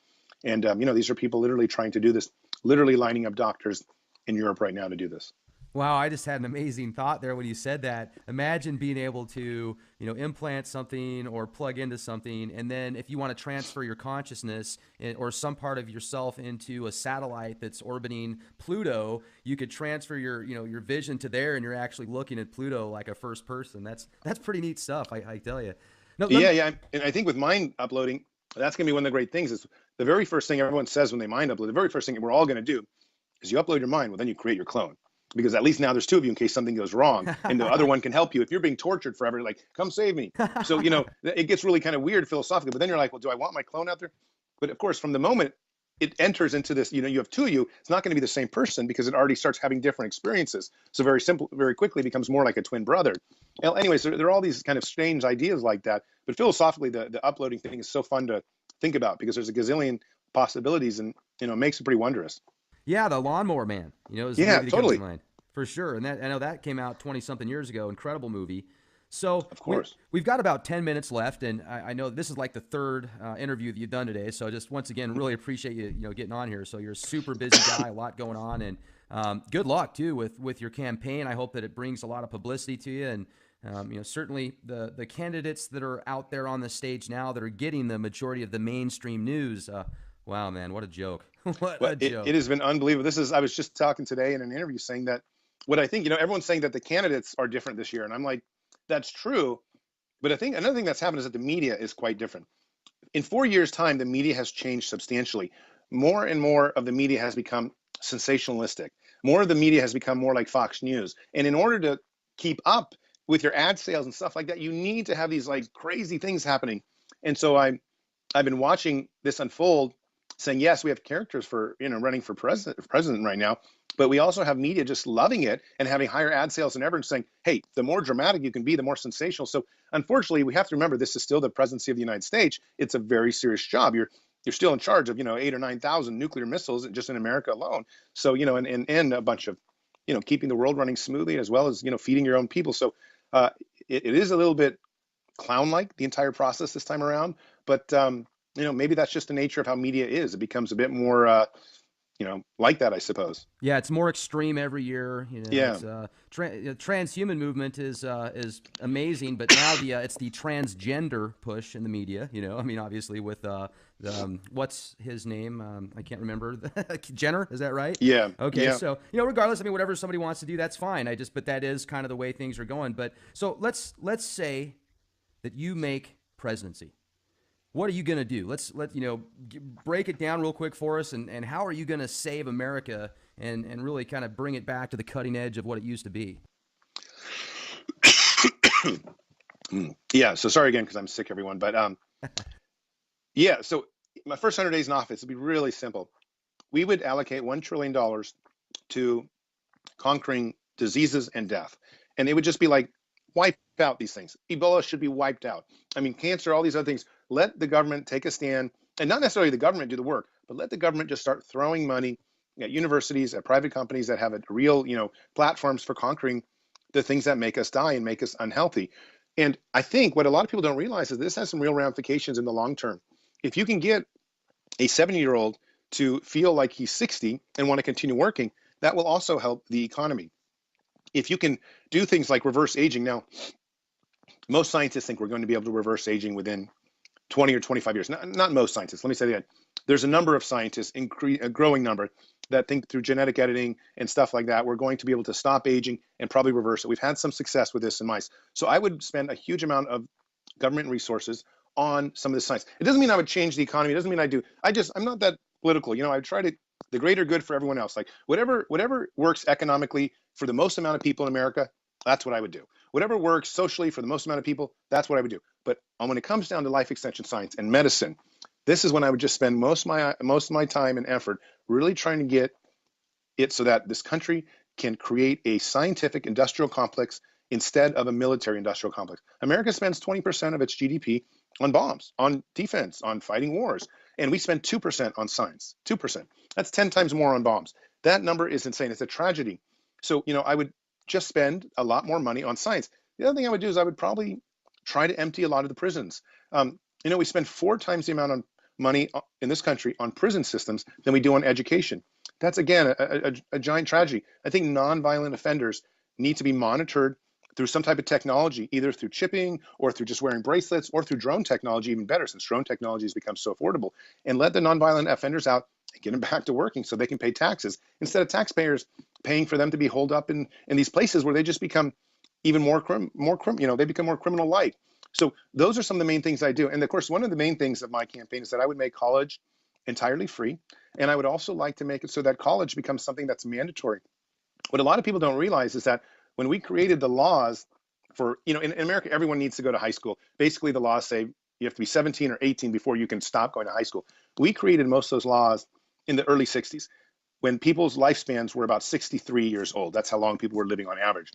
And these are people literally trying to do this, literally lining up doctors in Europe right now to do this. Wow, I just had an amazing thought there when you said that. Imagine being able to, implant something or plug into something, and then if you want to transfer your consciousness or some part of yourself into a satellite that's orbiting Pluto, you could transfer your vision to there, and you're actually looking at Pluto like a first person. That's pretty neat stuff, I tell you. No, yeah, and I think with mind uploading, that's going to be one of the great things. Is the very first thing everyone says when they mind upload. The very first thing we're all going to do is you upload your mind. Well, then you create your clone. Because at least now there's two of you in case something goes wrong, and the other one can help you. If you're being tortured forever, like, come save me. So, it gets really kind of weird philosophically, but then you're like, well, do I want my clone out there? But of course, from the moment it enters into this, you have two of you, it's not going to be the same person because it already starts having different experiences. So very quickly becomes more like a twin brother. Well, anyways, there are all these kind of strange ideas like that. But philosophically, the uploading thing is so fun to think about because there's a gazillion possibilities, and, it makes it pretty wondrous. Yeah, the Lawnmower Man, is yeah, the movie that totally. comes to mind. For sure. And I know that came out 20-something years ago. Incredible movie. So of course, we've got about 10 minutes left, and I know this is like the third interview that you've done today. So just once again, really appreciate you, getting on here. So you're a super busy guy, a lot going on, and good luck too with your campaign. I hope that it brings a lot of publicity to you, and certainly the candidates that are out there on the stage now that are getting the majority of the mainstream news. Wow, man, what a joke! What a joke! It has been unbelievable. I was just talking today in an interview saying that what I think, everyone's saying that the candidates are different this year, and I'm like, that's true. But I think another thing that's happened is that the media is quite different. In 4 years' time, the media has changed substantially. More and more of the media has become sensationalistic. More of the media has become more like Fox News. And in order to keep up with your ad sales and stuff like that, you need to have these like crazy things happening. And so I've been watching this unfold, saying, yes, we have characters for, running for president right now, but we also have media just loving it and having higher ad sales than ever and saying, hey, the more dramatic you can be, the more sensational. So unfortunately, we have to remember this is still the presidency of the United States. It's a very serious job. You're still in charge of, 8,000 or 9,000 nuclear missiles just in America alone. So, and a bunch of, keeping the world running smoothly as well as, feeding your own people. So it is a little bit clown-like, the entire process this time around. But, maybe that's just the nature of how media is. It becomes a bit more, like that, I suppose. Yeah, it's more extreme every year. Yeah. It's, transhuman movement is amazing, but now it's the transgender push in the media. Obviously with what's his name? I can't remember. Jenner, is that right? Yeah. Okay. Yeah. So regardless, whatever somebody wants to do, that's fine. But that is kind of the way things are going. But so let's say that you make presidency. What are you going to do? Let's break it down real quick for us, and how are you going to save America and really kind of bring it back to the cutting edge of what it used to be? Yeah. So sorry again because I'm sick, everyone. But yeah. So my first 100 days in office would be really simple. We would allocate $1 trillion to conquering diseases and death, and it would just be like wipe out these things. Ebola should be wiped out. Cancer, all these other things. Let the government take a stand, and not necessarily the government do the work, but let the government just start throwing money at universities, at private companies that have a real, platforms for conquering the things that make us die and make us unhealthy. And I think what a lot of people don't realize is this has some real ramifications in the long term. If you can get a 70-year-old to feel like he's 60 and want to continue working, that will also help the economy. If you can do things like reverse aging. Now, most scientists think we're going to be able to reverse aging within 20 or 25 years. Not most scientists. Let me say that again. There's a number of scientists, a growing number, that think through genetic editing and stuff like that, we're going to be able to stop aging and probably reverse it. We've had some success with this in mice. So I would spend a huge amount of government resources on some of this science. It doesn't mean I would change the economy. It doesn't mean I do. I'm not that political. I try to, the greater good for everyone else. Like whatever works economically for the most amount of people in America, that's what I would do. whatever works socially for the most amount of people, that's what I would do. But when it comes down to life extension science and medicine, this is when I would just spend most of my time and effort really trying to get it so that this country can create a scientific industrial complex instead of a military industrial complex. America spends 20% of its GDP on bombs, on defense, on fighting wars, and we spend 2% on science. 2%. That's 10 times more on bombs. That number is insane. It's a tragedy. So, I would just spend a lot more money on science. The other thing I would do is I would probably try to empty a lot of the prisons. We spend 4 times the amount of money in this country on prison systems than we do on education. That's, again, a giant tragedy. I think nonviolent offenders need to be monitored through some type of technology, either through chipping or through just wearing bracelets or through drone technology, even better, since drone technology has become so affordable, and let the nonviolent offenders out and get them back to working so they can pay taxes instead of taxpayers paying for them to be holed up in these places where they just become even more they become more criminal light. So those are some of the main things I do. And of course, one of the main things of my campaign is that I would make college entirely free. And I would also like to make it so that college becomes something that's mandatory. What a lot of people don't realize is that when we created the laws for, in America, everyone needs to go to high school. Basically, the laws say you have to be 17 or 18 before you can stop going to high school. We created most of those laws in the early 60s when people's lifespans were about 63 years old. That's how long people were living on average.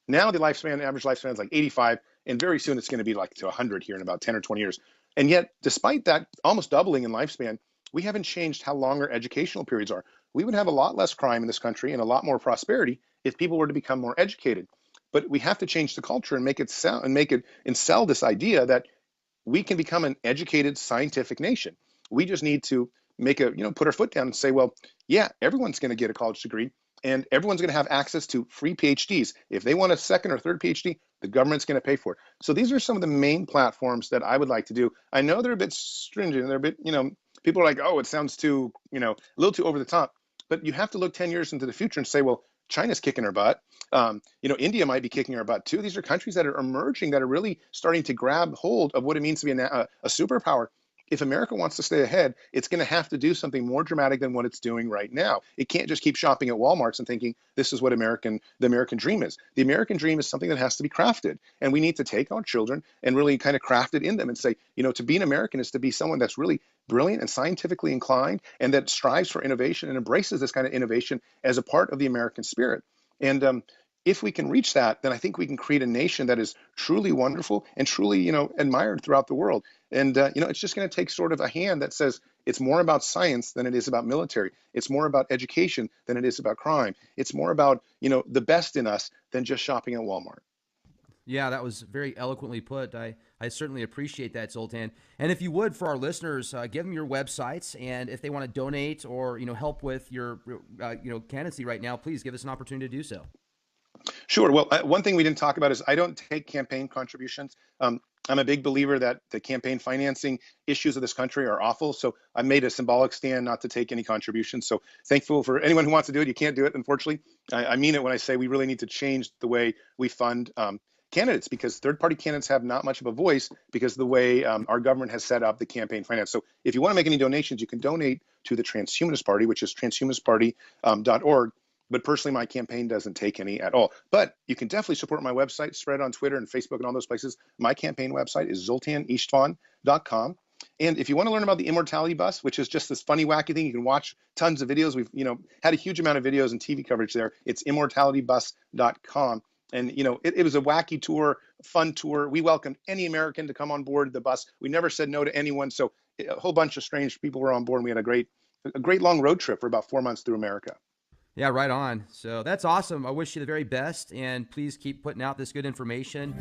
Now the average lifespan is like 85, and very soon it's going to be like to 100 here in about 10 or 20 years. And yet, despite that almost doubling in lifespan, we haven't changed how long our educational periods are. We would have a lot less crime in this country and a lot more prosperity if people were to become more educated. But we have to change the culture and make it sell this idea that we can become an educated scientific nation. We just need to put our foot down and say, well, yeah, everyone's going to get a college degree and everyone's going to have access to free PhDs. If they want a second or third PhD, the government's going to pay for it. So these are some of the main platforms that I would like to do. I know they're a bit stringent. They're a bit, people are like, oh, it sounds too, a little too over the top. But you have to look 10 years into the future and say, well, China's kicking our butt. India might be kicking our butt too. These are countries that are emerging, that are really starting to grab hold of what it means to be a superpower. If America wants to stay ahead, it's going to have to do something more dramatic than what it's doing right now. It can't just keep shopping at Walmarts and thinking this is what the American dream is. The American dream is something that has to be crafted. And we need to take our children and really kind of craft it in them and say, to be an American is to be someone that's really brilliant and scientifically inclined and that strives for innovation and embraces this kind of innovation as a part of the American spirit. And if we can reach that, then I think we can create a nation that is truly wonderful and truly, admired throughout the world. And, it's just going to take sort of a hand that says it's more about science than it is about military. It's more about education than it is about crime. It's more about, the best in us than just shopping at Walmart. Yeah, that was very eloquently put. I certainly appreciate that, Zoltan. And if you would, for our listeners, give them your websites. And if they want to donate or, help with your, candidacy right now, please give us an opportunity to do so. Sure. Well, one thing we didn't talk about is I don't take campaign contributions. I'm a big believer that the campaign financing issues of this country are awful. So I made a symbolic stand not to take any contributions. So thankful for anyone who wants to do it. You can't do it, unfortunately. I mean it when I say we really need to change the way we fund candidates, because third-party candidates have not much of a voice because of the way our government has set up the campaign finance. So if you want to make any donations, you can donate to the Transhumanist Party, which is transhumanistparty.org. But personally, my campaign doesn't take any at all. But you can definitely support my website, spread on Twitter and Facebook and all those places. My campaign website is zoltanistvan.com. And if you want to learn about the Immortality Bus, which is just this funny, wacky thing, you can watch tons of videos. We've, had a huge amount of videos and TV coverage there. It's immortalitybus.com. And, it was a wacky tour, fun tour. We welcomed any American to come on board the bus. We never said no to anyone. So a whole bunch of strange people were on board. And we had a great long road trip for about 4 months through America. Yeah, right on. So that's awesome. I wish you the very best, and please keep putting out this good information.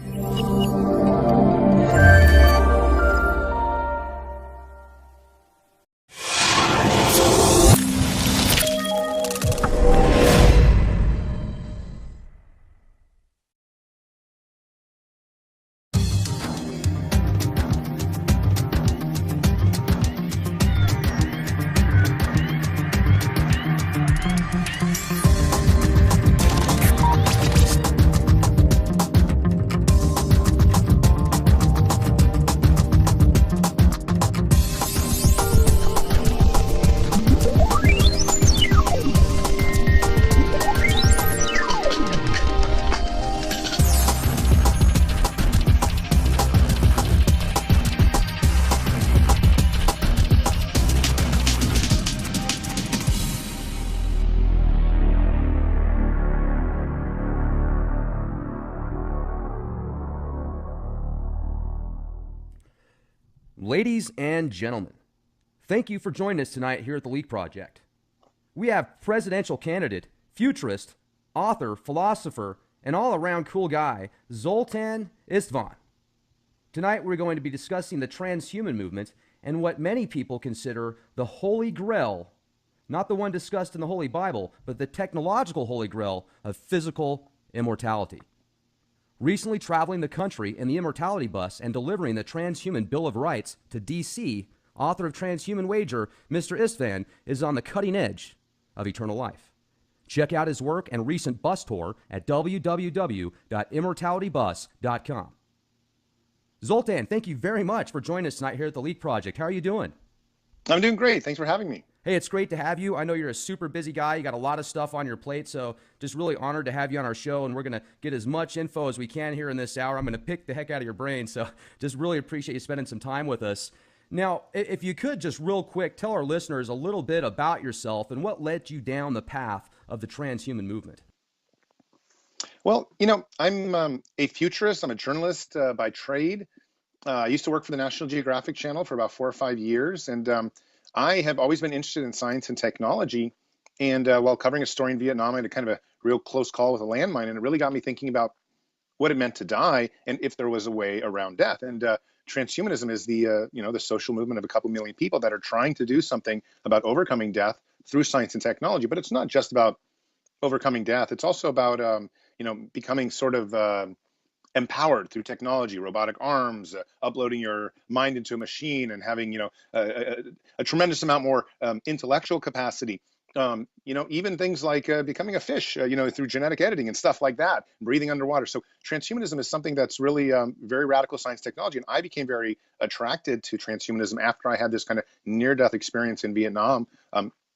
Ladies and gentlemen, thank you for joining us tonight here at the Leak Project. We have presidential candidate, futurist, author, philosopher, and all-around cool guy, Zoltan Istvan. Tonight we're going to be discussing the transhuman movement and what many people consider the Holy Grail, not the one discussed in the Holy Bible, but the technological Holy Grail of physical immortality. Recently traveling the country in the Immortality bus and delivering the Transhuman Bill of Rights to D.C., author of Transhuman Wager, Mr. Istvan is on the cutting edge of eternal life. Check out his work and recent bus tour at www.immortalitybus.com. Zoltan, thank you very much for joining us tonight here at the Leak Project. How are you doing? I'm doing great. Thanks for having me. Hey, it's great to have you. I know you're a super busy guy. You got a lot of stuff on your plate, so just really honored to have you on our show, and we're going to get as much info as we can here in this hour. I'm going to pick the heck out of your brain, so just really appreciate you spending some time with us. Now, if you could just real quick tell our listeners a little bit about yourself and what led you down the path of the transhuman movement. Well, I'm a futurist. I'm a journalist by trade. I used to work for the National Geographic Channel for about 4 or 5 years, and I have always been interested in science and technology. And while covering a story in Vietnam, I had a kind of a real close call with a landmine, and it really got me thinking about what it meant to die and if there was a way around death. And transhumanism is the social movement of a couple million people that are trying to do something about overcoming death through science and technology. But it's not just about overcoming death. It's also about becoming sort of empowered through technology, robotic arms, uploading your mind into a machine, and having a tremendous amount more intellectual capacity. Even things like becoming a fish, through genetic editing and stuff like that, breathing underwater. So transhumanism is something that's really very radical science technology. And I became very attracted to transhumanism after I had this kind of near-death experience in Vietnam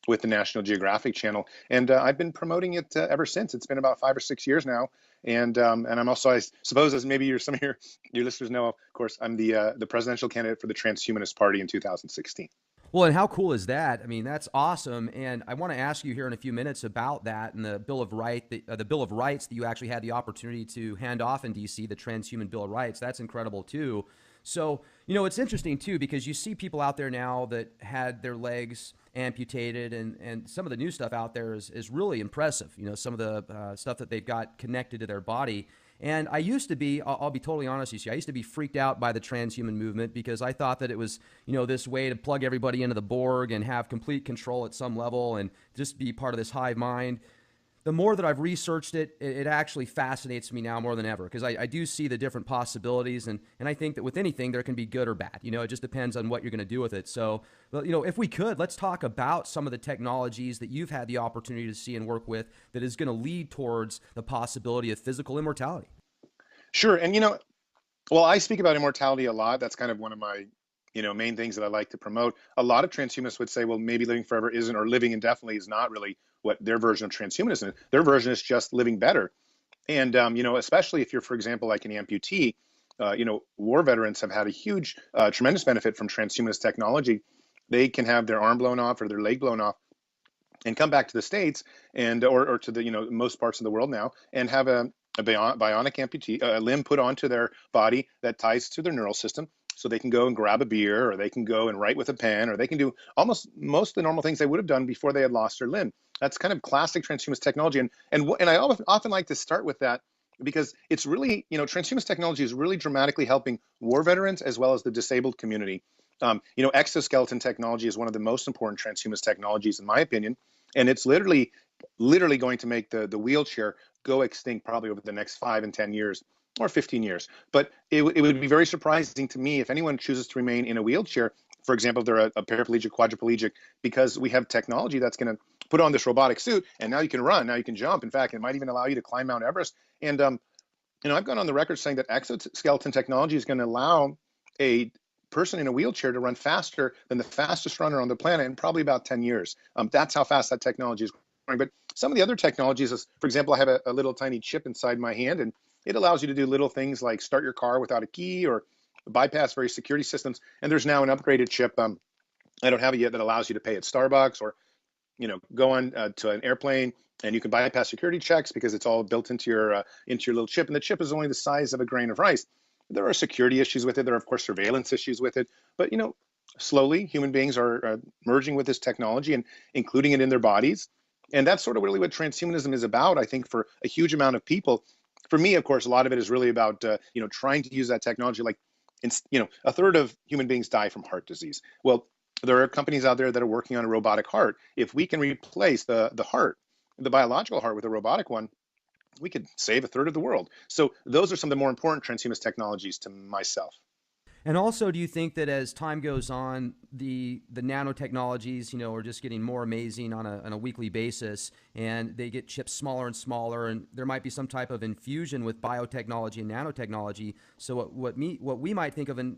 with the National Geographic Channel. And I've been promoting it ever since. It's been about 5 or 6 years now. And I'm also, I suppose, as maybe some of your listeners know, of course, I'm the presidential candidate for the Transhumanist Party in 2016. Well, and how cool is that? I mean, that's awesome. And I want to ask you here in a few minutes about that and the Bill of Rights that you actually had the opportunity to hand off in D.C., the Transhuman Bill of Rights. That's incredible, too. So, it's interesting, too, because you see people out there now that had their legs amputated, and some of the new stuff out there is really impressive. Some of the stuff that they've got connected to their body. And I used to be, I'll be totally honest with you, I used to be freaked out by the transhuman movement because I thought that it was, this way to plug everybody into the Borg and have complete control at some level and just be part of this hive mind. The more that I've researched it, it actually fascinates me now more than ever because I do see the different possibilities, and I think that with anything there can be good or bad. It just depends on what you're going to do with it. So, if we could, let's talk about some of the technologies that you've had the opportunity to see and work with that is going to lead towards the possibility of physical immortality. Sure. And, well, I speak about immortality a lot. That's kind of one of my main things that I like to promote. A lot of transhumanists would say, well, maybe living forever isn't, or living indefinitely is not really what their version of transhumanism is. Their version is just living better. And, especially if you're, for example, like an amputee, war veterans have had a huge, tremendous benefit from transhumanist technology. They can have their arm blown off or their leg blown off and come back to the States and, or to the, most parts of the world now, and have a bionic amputee, a limb put onto their body that ties to their neural system. So they can go and grab a beer, or they can go and write with a pen, or they can do almost most of the normal things they would have done before they had lost their limb. That's kind of classic transhumanist technology. And I often like to start with that because it's really, transhumanist technology is really dramatically helping war veterans as well as the disabled community. Exoskeleton technology is one of the most important transhumanist technologies, in my opinion. And it's literally going to make the wheelchair go extinct probably over the next 5 and 10 years. Or 15 years. But it would be very surprising to me if anyone chooses to remain in a wheelchair, for example, if they're a paraplegic, quadriplegic, because we have technology that's going to put on this robotic suit, and now you can run, now you can jump. In fact, it might even allow you to climb Mount Everest. And, I've gone on the record saying that exoskeleton technology is going to allow a person in a wheelchair to run faster than the fastest runner on the planet in probably about 10 years. That's how fast that technology is growing. But some of the other technologies is, for example, I have a little tiny chip inside my hand, and it allows you to do little things like start your car without a key or bypass various security systems. And there's now an upgraded chip. I don't have it yet, that allows you to pay at Starbucks or, go on to an airplane, and you can bypass security checks because it's all built into your little chip. And the chip is only the size of a grain of rice. There are security issues with it. There are, of course, surveillance issues with it. But, slowly human beings are merging with this technology and including it in their bodies. And that's sort of really what transhumanism is about, I think, for a huge amount of people. For me, of course, a lot of it is really about, trying to use that technology. Like, a third of human beings die from heart disease. Well, there are companies out there that are working on a robotic heart. If we can replace the heart, the biological heart, with a robotic one, we could save a third of the world. So those are some of the more important transhumanist technologies to myself. And also, do you think that as time goes on, the nanotechnologies, are just getting more amazing on a weekly basis, and they get chips smaller and smaller, and there might be some type of infusion with biotechnology and nanotechnology. So what we might think of an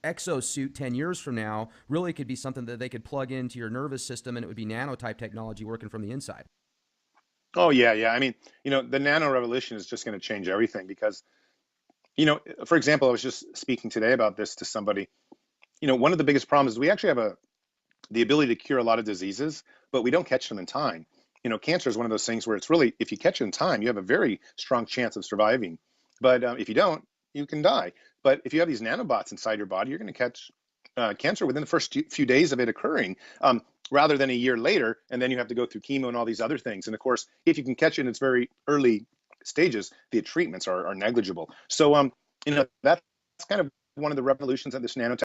exosuit 10 years from now really could be something that they could plug into your nervous system, and it would be nanotype technology working from the inside. Oh yeah, yeah. I mean, the nano revolution is just going to change everything because, for example, I was just speaking today about this to somebody. One of the biggest problems is we actually have the ability to cure a lot of diseases, but we don't catch them in time. Cancer is one of those things where it's really, if you catch it in time, you have a very strong chance of surviving. But if you don't, you can die. But if you have these nanobots inside your body, you're going to catch cancer within the first few days of it occurring, rather than a year later, and then you have to go through chemo and all these other things. And of course, if you can catch it in its very early stages, the treatments are negligible. So, that's kind of one of the revolutions that this nanotech